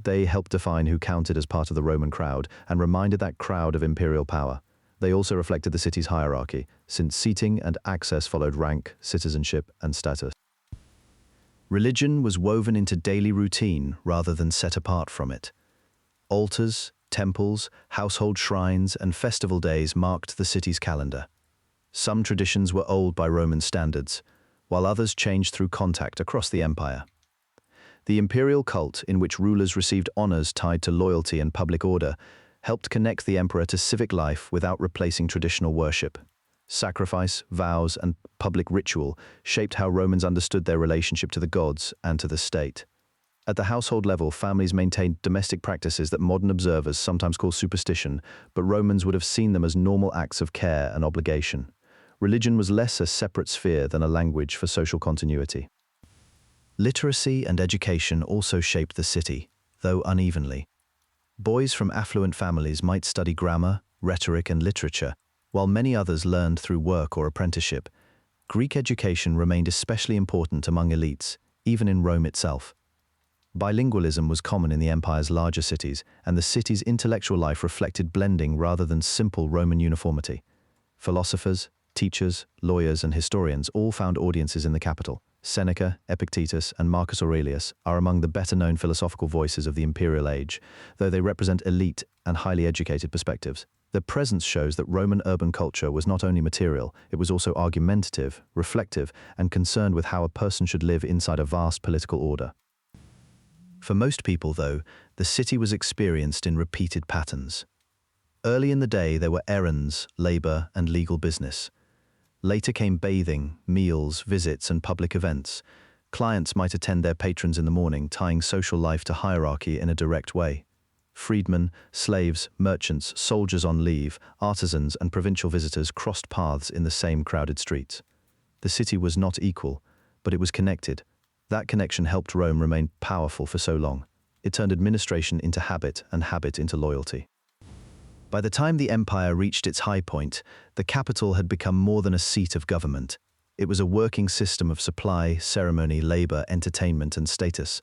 They helped define who counted as part of the Roman crowd and reminded that crowd of imperial power. They also reflected the city's hierarchy, since seating and access followed rank, citizenship, and status. Religion was woven into daily routine rather than set apart from it. Altars, temples, household shrines, and festival days marked the city's calendar. Some traditions were old by Roman standards, while others changed through contact across the empire. The imperial cult, in which rulers received honors tied to loyalty and public order, helped connect the emperor to civic life without replacing traditional worship. Sacrifice, vows, and public ritual shaped how Romans understood their relationship to the gods and to the state. At the household level, families maintained domestic practices that modern observers sometimes call superstition, but Romans would have seen them as normal acts of care and obligation. Religion was less a separate sphere than a language for social continuity. Literacy and education also shaped the city, though unevenly. Boys from affluent families might study grammar, rhetoric, and literature, while many others learned through work or apprenticeship. Greek education remained especially important among elites, even in Rome itself. Bilingualism was common in the empire's larger cities, and the city's intellectual life reflected blending rather than simple Roman uniformity. Philosophers, teachers, lawyers, and historians all found audiences in the capital. Seneca, Epictetus, and Marcus Aurelius are among the better-known philosophical voices of the imperial age, though they represent elite and highly educated perspectives. Their presence shows that Roman urban culture was not only material, it was also argumentative, reflective, and concerned with how a person should live inside a vast political order. For most people, though, the city was experienced in repeated patterns. Early in the day, there were errands, labor, and legal business. Later came bathing, meals, visits, and public events. Clients might attend their patrons in the morning, tying social life to hierarchy in a direct way. Freedmen, slaves, merchants, soldiers on leave, artisans, and provincial visitors crossed paths in the same crowded streets. The city was not equal, but it was connected. That connection helped Rome remain powerful for so long. It turned administration into habit and habit into loyalty. By the time the empire reached its high point, the capital had become more than a seat of government. It was a working system of supply, ceremony, labor, entertainment, and status.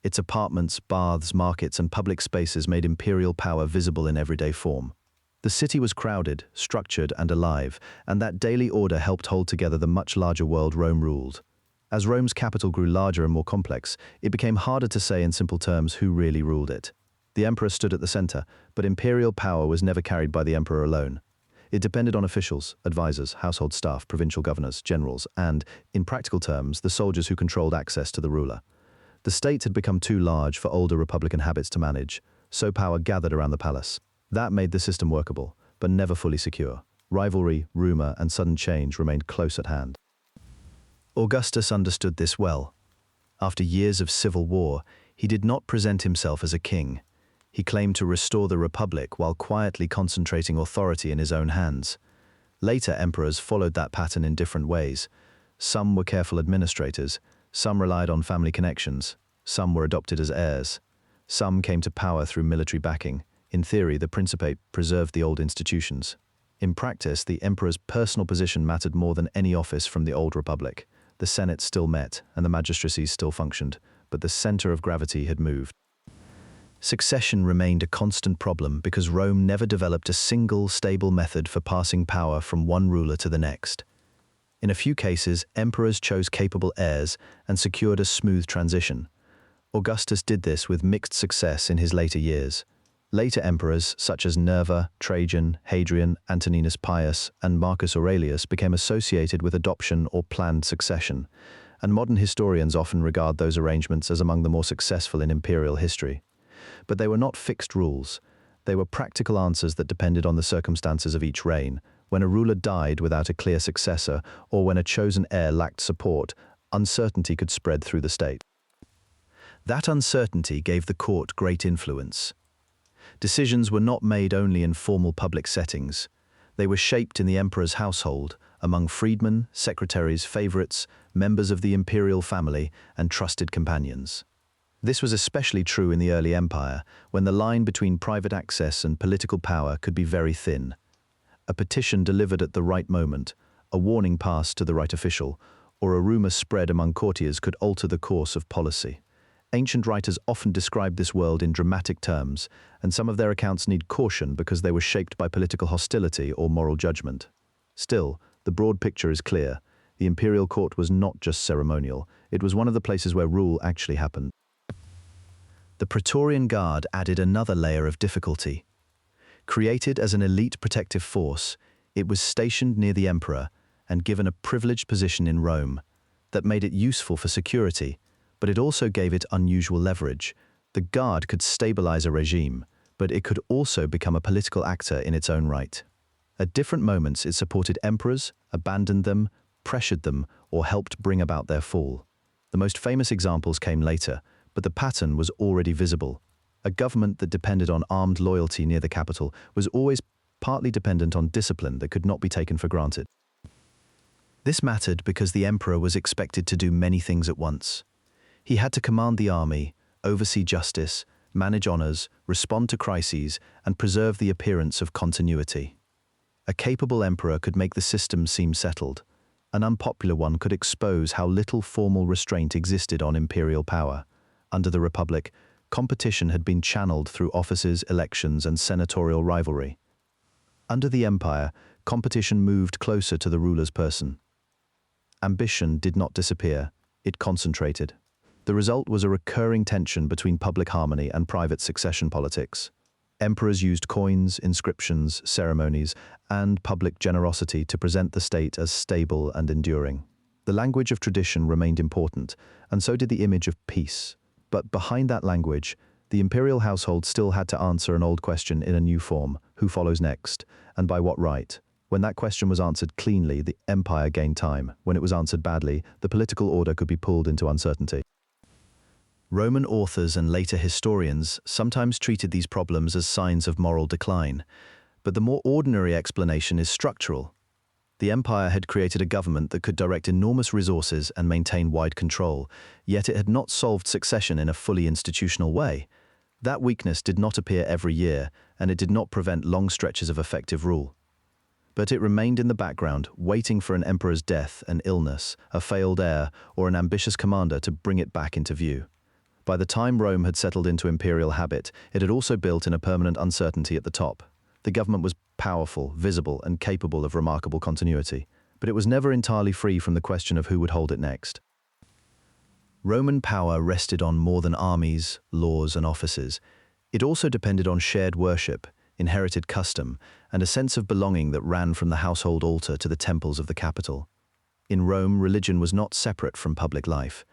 Its apartments, baths, markets, and public spaces made imperial power visible in everyday form. The city was crowded, structured, and alive, and that daily order helped hold together the much larger world Rome ruled. As Rome's capital grew larger and more complex, it became harder to say in simple terms who really ruled it. The emperor stood at the center, but imperial power was never carried by the emperor alone. It depended on officials, advisors, household staff, provincial governors, generals, and, in practical terms, the soldiers who controlled access to the ruler. The state had become too large for older republican habits to manage, so power gathered around the palace. That made the system workable, but never fully secure. Rivalry, rumor, and sudden change remained close at hand. Augustus understood this well. After years of civil war, he did not present himself as a king. He claimed to restore the republic while quietly concentrating authority in his own hands. Later emperors followed that pattern in different ways. Some were careful administrators, some relied on family connections, some were adopted as heirs. Some came to power through military backing. In theory, the Principate preserved the old institutions. In practice, the emperor's personal position mattered more than any office from the old republic. The Senate still met, and the magistracies still functioned, but the center of gravity had moved. Succession remained a constant problem because Rome never developed a single, stable method for passing power from one ruler to the next. In a few cases, emperors chose capable heirs and secured a smooth transition. Augustus did this with mixed success in his later years. Later emperors, such as Nerva, Trajan, Hadrian, Antoninus Pius, and Marcus Aurelius, became associated with adoption or planned succession, and modern historians often regard those arrangements as among the more successful in imperial history. But they were not fixed rules. They were practical answers that depended on the circumstances of each reign. When a ruler died without a clear successor, or when a chosen heir lacked support, uncertainty could spread through the state. That uncertainty gave the court great influence. Decisions were not made only in formal public settings. They were shaped in the emperor's household, among freedmen, secretaries, favorites, members of the imperial family, and trusted companions. This was especially true in the early empire, when the line between private access and political power could be very thin. A petition delivered at the right moment, a warning passed to the right official, or a rumor spread among courtiers could alter the course of policy. Ancient writers often described this world in dramatic terms, and some of their accounts need caution because they were shaped by political hostility or moral judgment. Still, the broad picture is clear. The imperial court was not just ceremonial, it was one of the places where rule actually happened. The Praetorian Guard added another layer of difficulty. Created as an elite protective force, it was stationed near the emperor and given a privileged position in Rome that made it useful for security, but it also gave it unusual leverage. The Guard could stabilize a regime, but it could also become a political actor in its own right. At different moments, it supported emperors, abandoned them, pressured them, or helped bring about their fall. The most famous examples came later, but the pattern was already visible. A government that depended on armed loyalty near the capital was always partly dependent on discipline that could not be taken for granted. This mattered because the emperor was expected to do many things at once. He had to command the army, oversee justice, manage honors, respond to crises, and preserve the appearance of continuity. A capable emperor could make the system seem settled. An unpopular one could expose how little formal restraint existed on imperial power. Under the Republic, competition had been channeled through offices, elections, and senatorial rivalry. Under the Empire, competition moved closer to the ruler's person. Ambition did not disappear, it concentrated. The result was a recurring tension between public harmony and private succession politics. Emperors used coins, inscriptions, ceremonies, and public generosity to present the state as stable and enduring. The language of tradition remained important, and so did the image of peace. But behind that language, the imperial household still had to answer an old question in a new form: who follows next, and by what right? When that question was answered cleanly, the empire gained time. When it was answered badly, the political order could be pulled into uncertainty. Roman authors and later historians sometimes treated these problems as signs of moral decline, but the more ordinary explanation is structural. The empire had created a government that could direct enormous resources and maintain wide control, yet it had not solved succession in a fully institutional way. That weakness did not appear every year, and it did not prevent long stretches of effective rule. But it remained in the background, waiting for an emperor's death, an illness, a failed heir, or an ambitious commander to bring it back into view. By the time Rome had settled into imperial habit, it had also built in a permanent uncertainty at the top. The government was powerful, visible, and capable of remarkable continuity, but it was never entirely free from the question of who would hold it next. Roman power rested on more than armies, laws, and offices. It also depended on shared worship, inherited custom, and a sense of belonging that ran from the household altar to the temples of the capital. In Rome, religion was not separate from public life.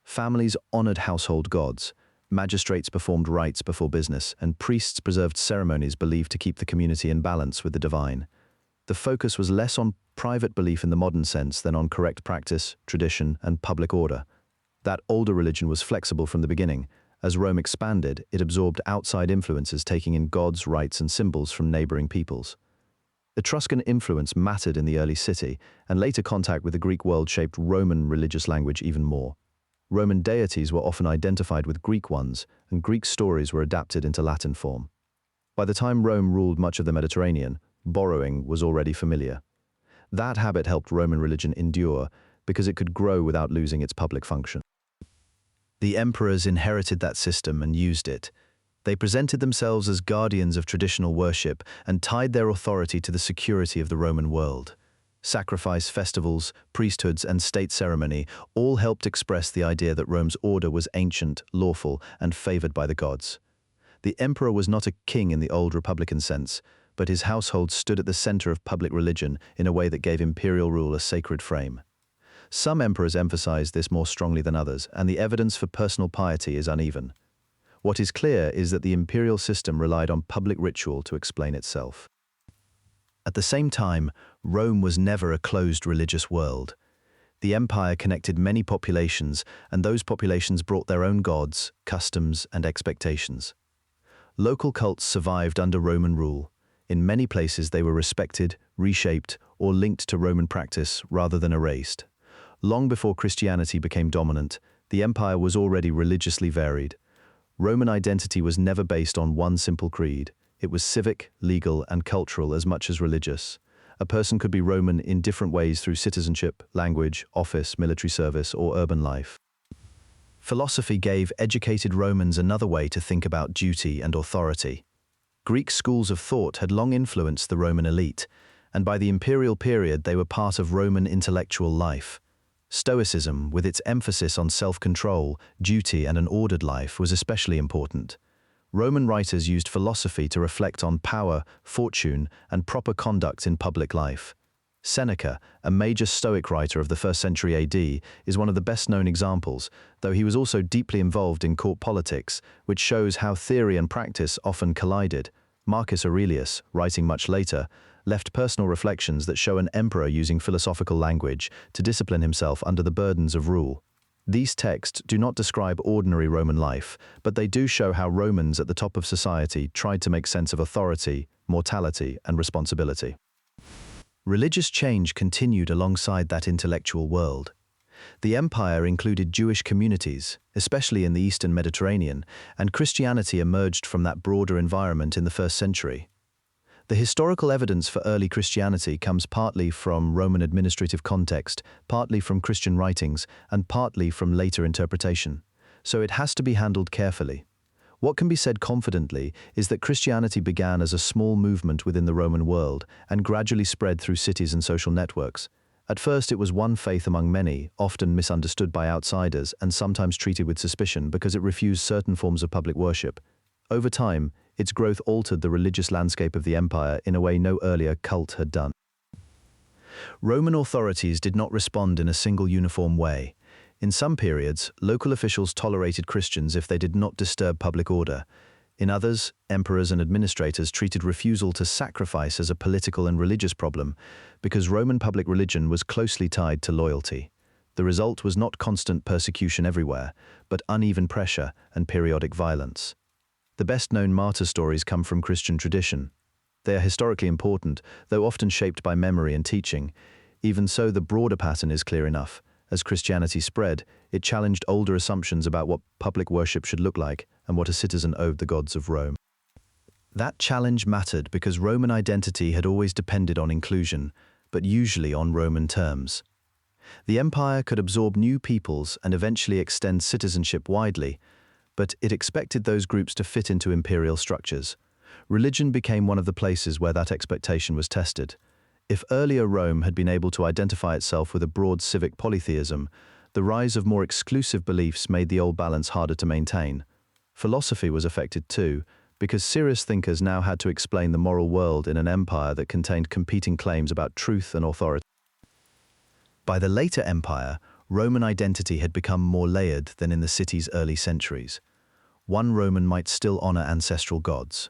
Families honored household gods, magistrates performed rites before business, and priests preserved ceremonies believed to keep the community in balance with the divine. The focus was less on private belief in the modern sense than on correct practice, tradition, and public order. That older religion was flexible from the beginning. As Rome expanded, it absorbed outside influences, taking in gods, rites, and symbols from neighboring peoples. Etruscan influence mattered in the early city, and later contact with the Greek world shaped Roman religious language even more. Roman deities were often identified with Greek ones, and Greek stories were adapted into Latin form. By the time Rome ruled much of the Mediterranean, borrowing was already familiar. That habit helped Roman religion endure because it could grow without losing its public function. The emperors inherited that system and used it. They presented themselves as guardians of traditional worship and tied their authority to the security of the Roman world. Sacrifice, festivals, priesthoods, and state ceremony all helped express the idea that Rome's order was ancient, lawful, and favored by the gods. The emperor was not a king in the old republican sense, but his household stood at the center of public religion in a way that gave imperial rule a sacred frame. Some emperors emphasized this more strongly than others, and the evidence for personal piety is uneven. What is clear is that the imperial system relied on public ritual to explain itself. At the same time, Rome was never a closed religious world. The empire connected many populations, and those populations brought their own gods, customs, and expectations. Local cults survived under Roman rule. In many places they were respected, reshaped, or linked to Roman practice rather than erased. Long before Christianity became dominant, the empire was already religiously varied. Roman identity was never based on one simple creed. It was civic, legal, and cultural as much as religious. A person could be Roman in different ways through citizenship, language, office, military service, or urban life. Philosophy gave educated Romans another way to think about duty and authority. Greek schools of thought had long influenced the Roman elite, and by the imperial period they were part of Roman intellectual life. Stoicism, with its emphasis on self-control, duty, and an ordered life, was especially important. Roman writers used philosophy to reflect on power, fortune, and proper conduct in public life. Seneca, a major Stoic writer of the 1st century AD, is one of the best-known examples, though he was also deeply involved in court politics, which shows how theory and practice often collided. Marcus Aurelius, writing much later, left personal reflections that show an emperor using philosophical language to discipline himself under the burdens of rule. These texts do not describe ordinary Roman life, but they do show how Romans at the top of society tried to make sense of authority, mortality, and responsibility. Religious change continued alongside that intellectual world. The empire included Jewish communities, especially in the Eastern Mediterranean, and Christianity emerged from that broader environment in the 1st century. The historical evidence for early Christianity comes partly from Roman administrative context, partly from Christian writings, and partly from later interpretation, so it has to be handled carefully. What can be said confidently is that Christianity began as a small movement within the Roman world and gradually spread through cities and social networks. At first it was one faith among many, often misunderstood by outsiders and sometimes treated with suspicion because it refused certain forms of public worship. Over time, its growth altered the religious landscape of the empire in a way no earlier cult had done. Roman authorities did not respond in a single uniform way. In some periods, local officials tolerated Christians if they did not disturb public order. In others, emperors and administrators treated refusal to sacrifice as a political and religious problem because Roman public religion was closely tied to loyalty. The result was not constant persecution everywhere, but uneven pressure and periodic violence. The best-known martyr stories come from Christian tradition. They are historically important, though often shaped by memory and teaching. Even so, the broader pattern is clear enough. As Christianity spread, it challenged older assumptions about what public worship should look like and what a citizen owed the gods of Rome. That challenge mattered because Roman identity had always depended on inclusion, but usually on Roman terms. The empire could absorb new peoples and eventually extend citizenship widely, but it expected those groups to fit into imperial structures. Religion became one of the places where that expectation was tested. If earlier Rome had been able to identify itself with a broad civic polytheism, the rise of more exclusive beliefs made the old balance harder to maintain. Philosophy was affected too, because serious thinkers now had to explain the moral world in an empire that contained competing claims about truth and authority. By the later empire, Roman identity had become more layered than in the city's early centuries. One Roman might still honor ancestral gods.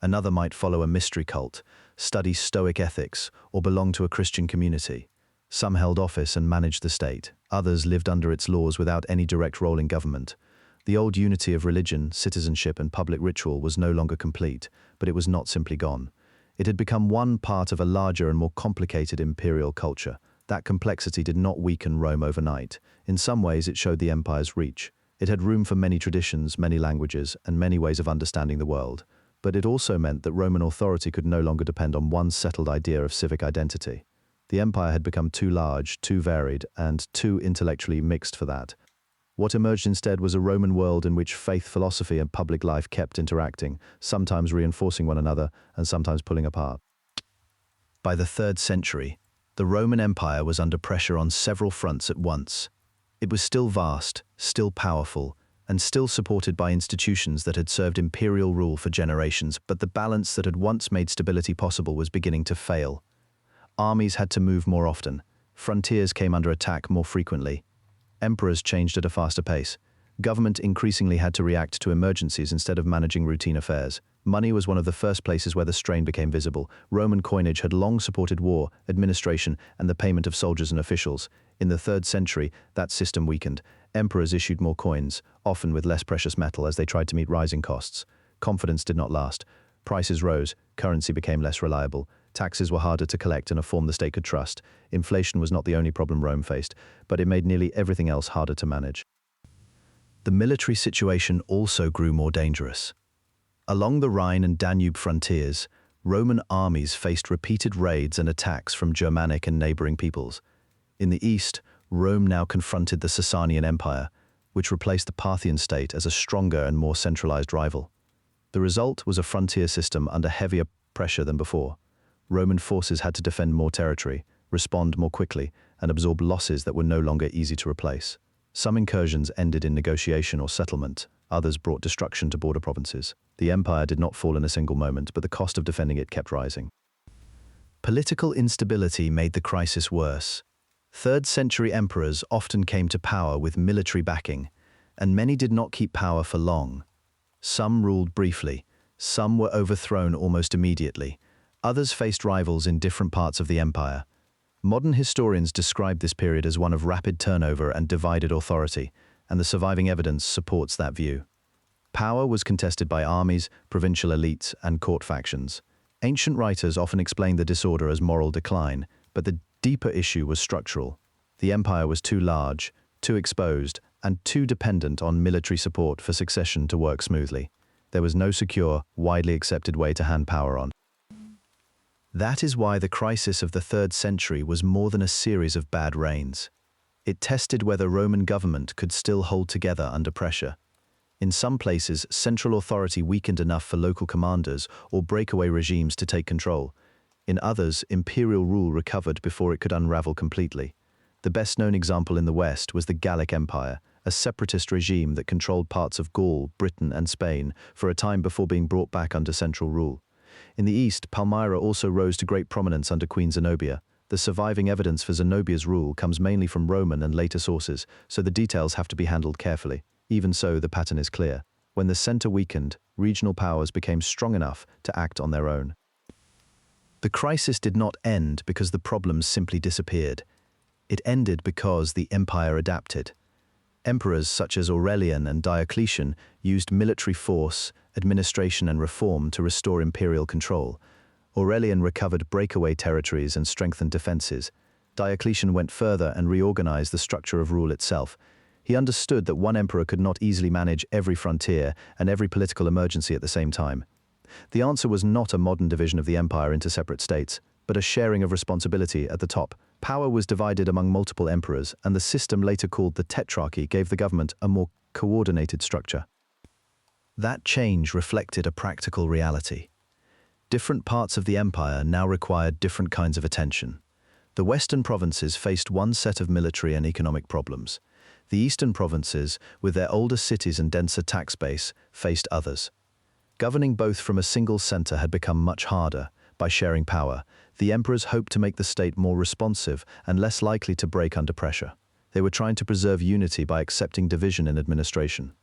Another might follow a mystery cult, study Stoic ethics, or belong to a Christian community. Some held office and managed the state. Others lived under its laws without any direct role in government. The old unity of religion, citizenship, and public ritual was no longer complete, but it was not simply gone. It had become one part of a larger and more complicated imperial culture. That complexity did not weaken Rome overnight. In some ways, it showed the empire's reach. It had room for many traditions, many languages, and many ways of understanding the world. But it also meant that Roman authority could no longer depend on one settled idea of civic identity. The empire had become too large, too varied, and too intellectually mixed for that. What emerged instead was a Roman world in which faith, philosophy, and public life kept interacting, sometimes reinforcing one another and sometimes pulling apart. By the 3rd century, the Roman Empire was under pressure on several fronts at once. It was still vast, still powerful, and still supported by institutions that had served imperial rule for generations, but the balance that had once made stability possible was beginning to fail. Armies had to move more often. Frontiers came under attack more frequently. Emperors changed at a faster pace. Government increasingly had to react to emergencies instead of managing routine affairs. Money was one of the first places where the strain became visible. Roman coinage had long supported war, administration, and the payment of soldiers and officials. In the 3rd century, that system weakened. Emperors issued more coins, often with less precious metal as they tried to meet rising costs. Confidence did not last. Prices rose, currency became less reliable. Taxes were harder to collect in a form the state could trust. Inflation was not the only problem Rome faced, but it made nearly everything else harder to manage. The military situation also grew more dangerous. Along the Rhine and Danube frontiers, Roman armies faced repeated raids and attacks from Germanic and neighboring peoples. In the east, Rome now confronted the Sasanian Empire, which replaced the Parthian state as a stronger and more centralized rival. The result was a frontier system under heavier pressure than before. Roman forces had to defend more territory, respond more quickly, and absorb losses that were no longer easy to replace. Some incursions ended in negotiation or settlement, others brought destruction to border provinces. The empire did not fall in a single moment, but the cost of defending it kept rising. Political instability made the crisis worse. 3rd century emperors often came to power with military backing, and many did not keep power for long. Some ruled briefly, some were overthrown almost immediately, others faced rivals in different parts of the empire. Modern historians describe this period as one of rapid turnover and divided authority, and the surviving evidence supports that view. Power was contested by armies, provincial elites, and court factions. Ancient writers often explained the disorder as moral decline, but the deeper issue was structural. The empire was too large, too exposed, and too dependent on military support for succession to work smoothly. There was no secure, widely accepted way to hand power on. That is why the crisis of the 3rd century was more than a series of bad reigns. It tested whether Roman government could still hold together under pressure. In some places, central authority weakened enough for local commanders or breakaway regimes to take control. In others, imperial rule recovered before it could unravel completely. The best-known example in the West was the Gallic Empire, a separatist regime that controlled parts of Gaul, Britain, and Spain for a time before being brought back under central rule. In the east, Palmyra also rose to great prominence under Queen Zenobia. The surviving evidence for Zenobia's rule comes mainly from Roman and later sources, so the details have to be handled carefully. Even so, the pattern is clear. When the center weakened, regional powers became strong enough to act on their own. The crisis did not end because the problems simply disappeared. It ended because the empire adapted. Emperors such as Aurelian and Diocletian used military force, administration, and reform to restore imperial control. Aurelian recovered breakaway territories and strengthened defenses. Diocletian went further and reorganized the structure of rule itself. He understood that one emperor could not easily manage every frontier and every political emergency at the same time. The answer was not a modern division of the empire into separate states, but a sharing of responsibility at the top. Power was divided among multiple emperors, and the system later called the Tetrarchy gave the government a more coordinated structure. That change reflected a practical reality. Different parts of the empire now required different kinds of attention. The western provinces faced one set of military and economic problems. The eastern provinces, with their older cities and denser tax base, faced others. Governing both from a single center had become much harder. By sharing power, the emperors hoped to make the state more responsive and less likely to break under pressure. They were trying to preserve unity by accepting division in administration.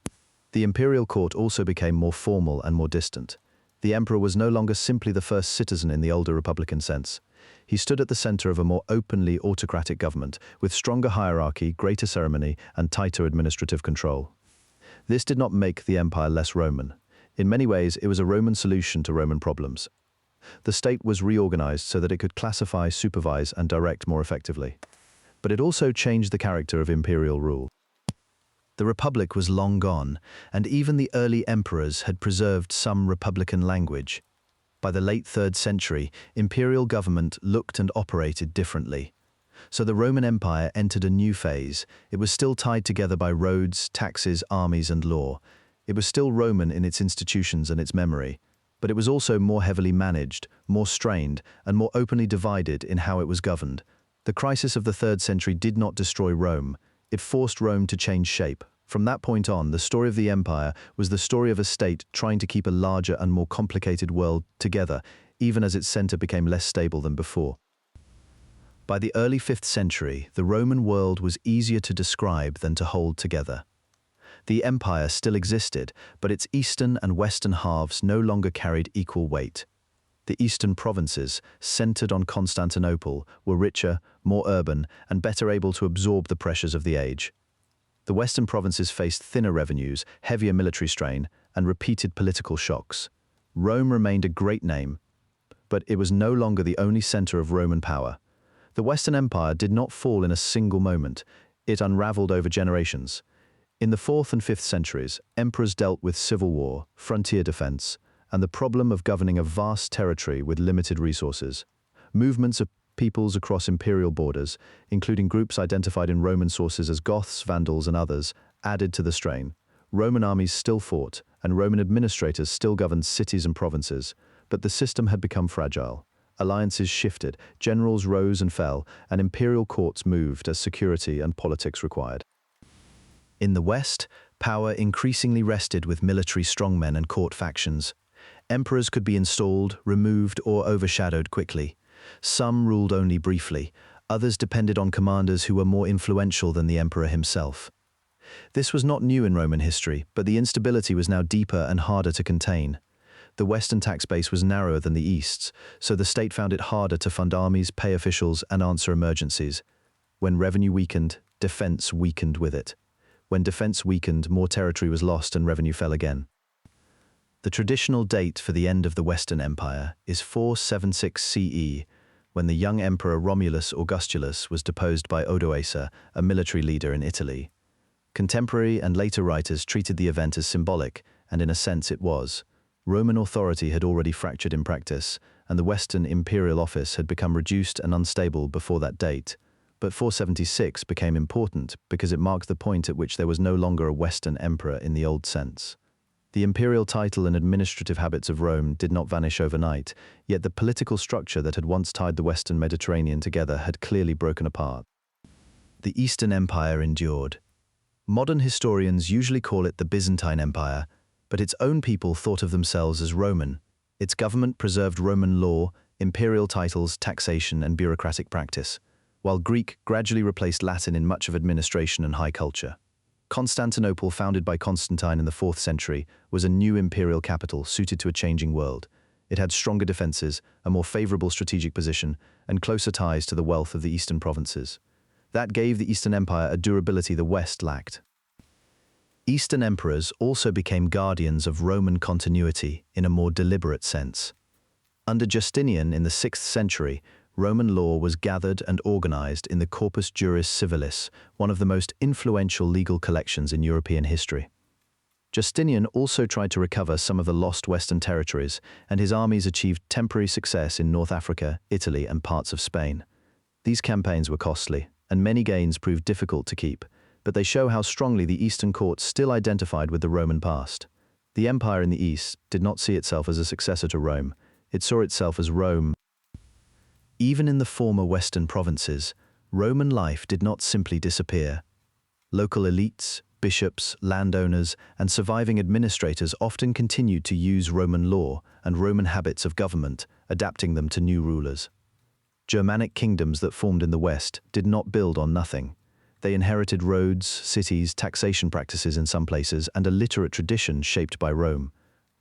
The imperial court also became more formal and more distant. The emperor was no longer simply the first citizen in the older republican sense. He stood at the center of a more openly autocratic government, with stronger hierarchy, greater ceremony, and tighter administrative control. This did not make the empire less Roman. In many ways, it was a Roman solution to Roman problems. The state was reorganized so that it could classify, supervise, and direct more effectively. But it also changed the character of imperial rule. The republic was long gone, and even the early emperors had preserved some republican language. By the late 3rd century, imperial government looked and operated differently. So the Roman Empire entered a new phase. It was still tied together by roads, taxes, armies, and law. It was still Roman in its institutions and its memory, but it was also more heavily managed, more strained, and more openly divided in how it was governed. The crisis of the 3rd century did not destroy Rome. It forced Rome to change shape. From that point on, the story of the empire was the story of a state trying to keep a larger and more complicated world together, even as its center became less stable than before. By the early 5th century, the Roman world was easier to describe than to hold together. The empire still existed, but its eastern and western halves no longer carried equal weight. The eastern provinces, centered on Constantinople, were richer, more urban, and better able to absorb the pressures of the age. The western provinces faced thinner revenues, heavier military strain, and repeated political shocks. Rome remained a great name, but it was no longer the only center of Roman power. The Western Empire did not fall in a single moment. It unraveled over generations. In the 4th and 5th centuries, emperors dealt with civil war, frontier defense, and the problem of governing a vast territory with limited resources. Movements of peoples across imperial borders, including groups identified in Roman sources as Goths, Vandals, and others, added to the strain. Roman armies still fought, and Roman administrators still governed cities and provinces, but the system had become fragile. Alliances shifted, generals rose and fell, and imperial courts moved as security and politics required. In the West, power increasingly rested with military strongmen and court factions. Emperors could be installed, removed, or overshadowed quickly. Some ruled only briefly, others depended on commanders who were more influential than the emperor himself. This was not new in Roman history, but the instability was now deeper and harder to contain. The western tax base was narrower than the east's, so the state found it harder to fund armies, pay officials, and answer emergencies. When revenue weakened, defense weakened with it. When defense weakened, more territory was lost and revenue fell again. The traditional date for the end of the Western Empire is 476 CE, when the young emperor Romulus Augustulus was deposed by Odoacer, a military leader in Italy. Contemporary and later writers treated the event as symbolic, and in a sense it was. Roman authority had already fractured in practice, and the Western imperial office had become reduced and unstable before that date. But 476 became important because it marked the point at which there was no longer a Western emperor in the old sense. The imperial title and administrative habits of Rome did not vanish overnight, yet the political structure that had once tied the Western Mediterranean together had clearly broken apart. The Eastern Empire endured. Modern historians usually call it the Byzantine Empire, but its own people thought of themselves as Roman. Its government preserved Roman law, imperial titles, taxation, and bureaucratic practice, while Greek gradually replaced Latin in much of administration and high culture. Constantinople, founded by Constantine in the 4th century, was a new imperial capital suited to a changing world. It had stronger defenses, a more favorable strategic position, and closer ties to the wealth of the eastern provinces. That gave the Eastern Empire a durability the West lacked. Eastern emperors also became guardians of Roman continuity in a more deliberate sense. Under Justinian in the 6th century, Roman law was gathered and organized in the Corpus Juris Civilis, one of the most influential legal collections in European history. Justinian also tried to recover some of the lost Western territories, and his armies achieved temporary success in North Africa, Italy, and parts of Spain. These campaigns were costly, and many gains proved difficult to keep, but they show how strongly the Eastern courts still identified with the Roman past. The empire in the East did not see itself as a successor to Rome. It saw itself as Rome. Even in the former Western provinces, Roman life did not simply disappear. Local elites, bishops, landowners, and surviving administrators often continued to use Roman law and Roman habits of government, adapting them to new rulers. Germanic kingdoms that formed in the West did not build on nothing. They inherited roads, cities, taxation practices in some places, and a literate tradition shaped by Rome.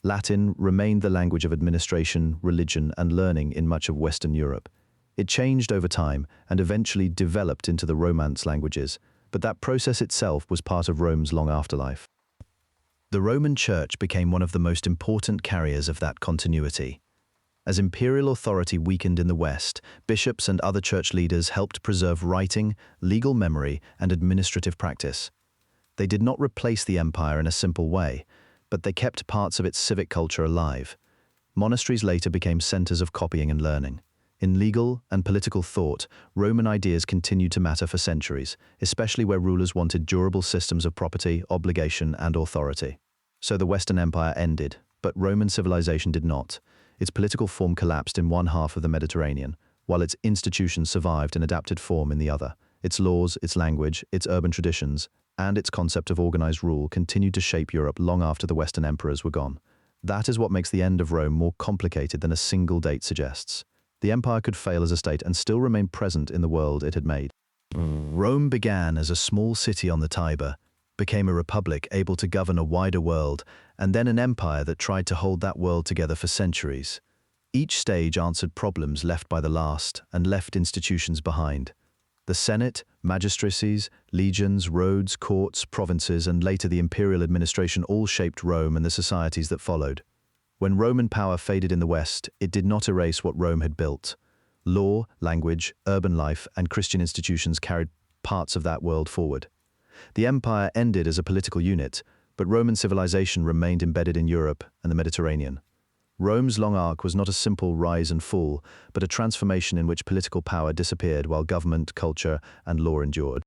Latin remained the language of administration, religion, and learning in much of Western Europe. It changed over time and eventually developed into the Romance languages, but that process itself was part of Rome's long afterlife. The Roman Church became one of the most important carriers of that continuity. As imperial authority weakened in the West, bishops and other church leaders helped preserve writing, legal memory, and administrative practice. They did not replace the empire in a simple way, but they kept parts of its civic culture alive. Monasteries later became centers of copying and learning. In legal and political thought, Roman ideas continued to matter for centuries, especially where rulers wanted durable systems of property, obligation, and authority. So the Western Empire ended, but Roman civilization did not. Its political form collapsed in one half of the Mediterranean, while its institutions survived in adapted form in the other. Its laws, its language, its urban traditions, and its concept of organized rule continued to shape Europe long after the Western emperors were gone. That is what makes the end of Rome more complicated than a single date suggests. The empire could fail as a state and still remain present in the world it had made. Rome began as a small city on the Tiber, became a republic able to govern a wider world, and then an empire that tried to hold that world together for centuries. Each stage answered problems left by the last and left institutions behind. The Senate, magistracies, legions, roads, courts, provinces, and later the imperial administration all shaped Rome and the societies that followed. When Roman power faded in the West, it did not erase what Rome had built. Law, language, urban life, and Christian institutions carried parts of that world forward. The empire ended as a political unit, but Roman civilization remained embedded in Europe and the Mediterranean. Rome's long arc was not a simple rise and fall, but a transformation in which political power disappeared while government, culture, and law endured.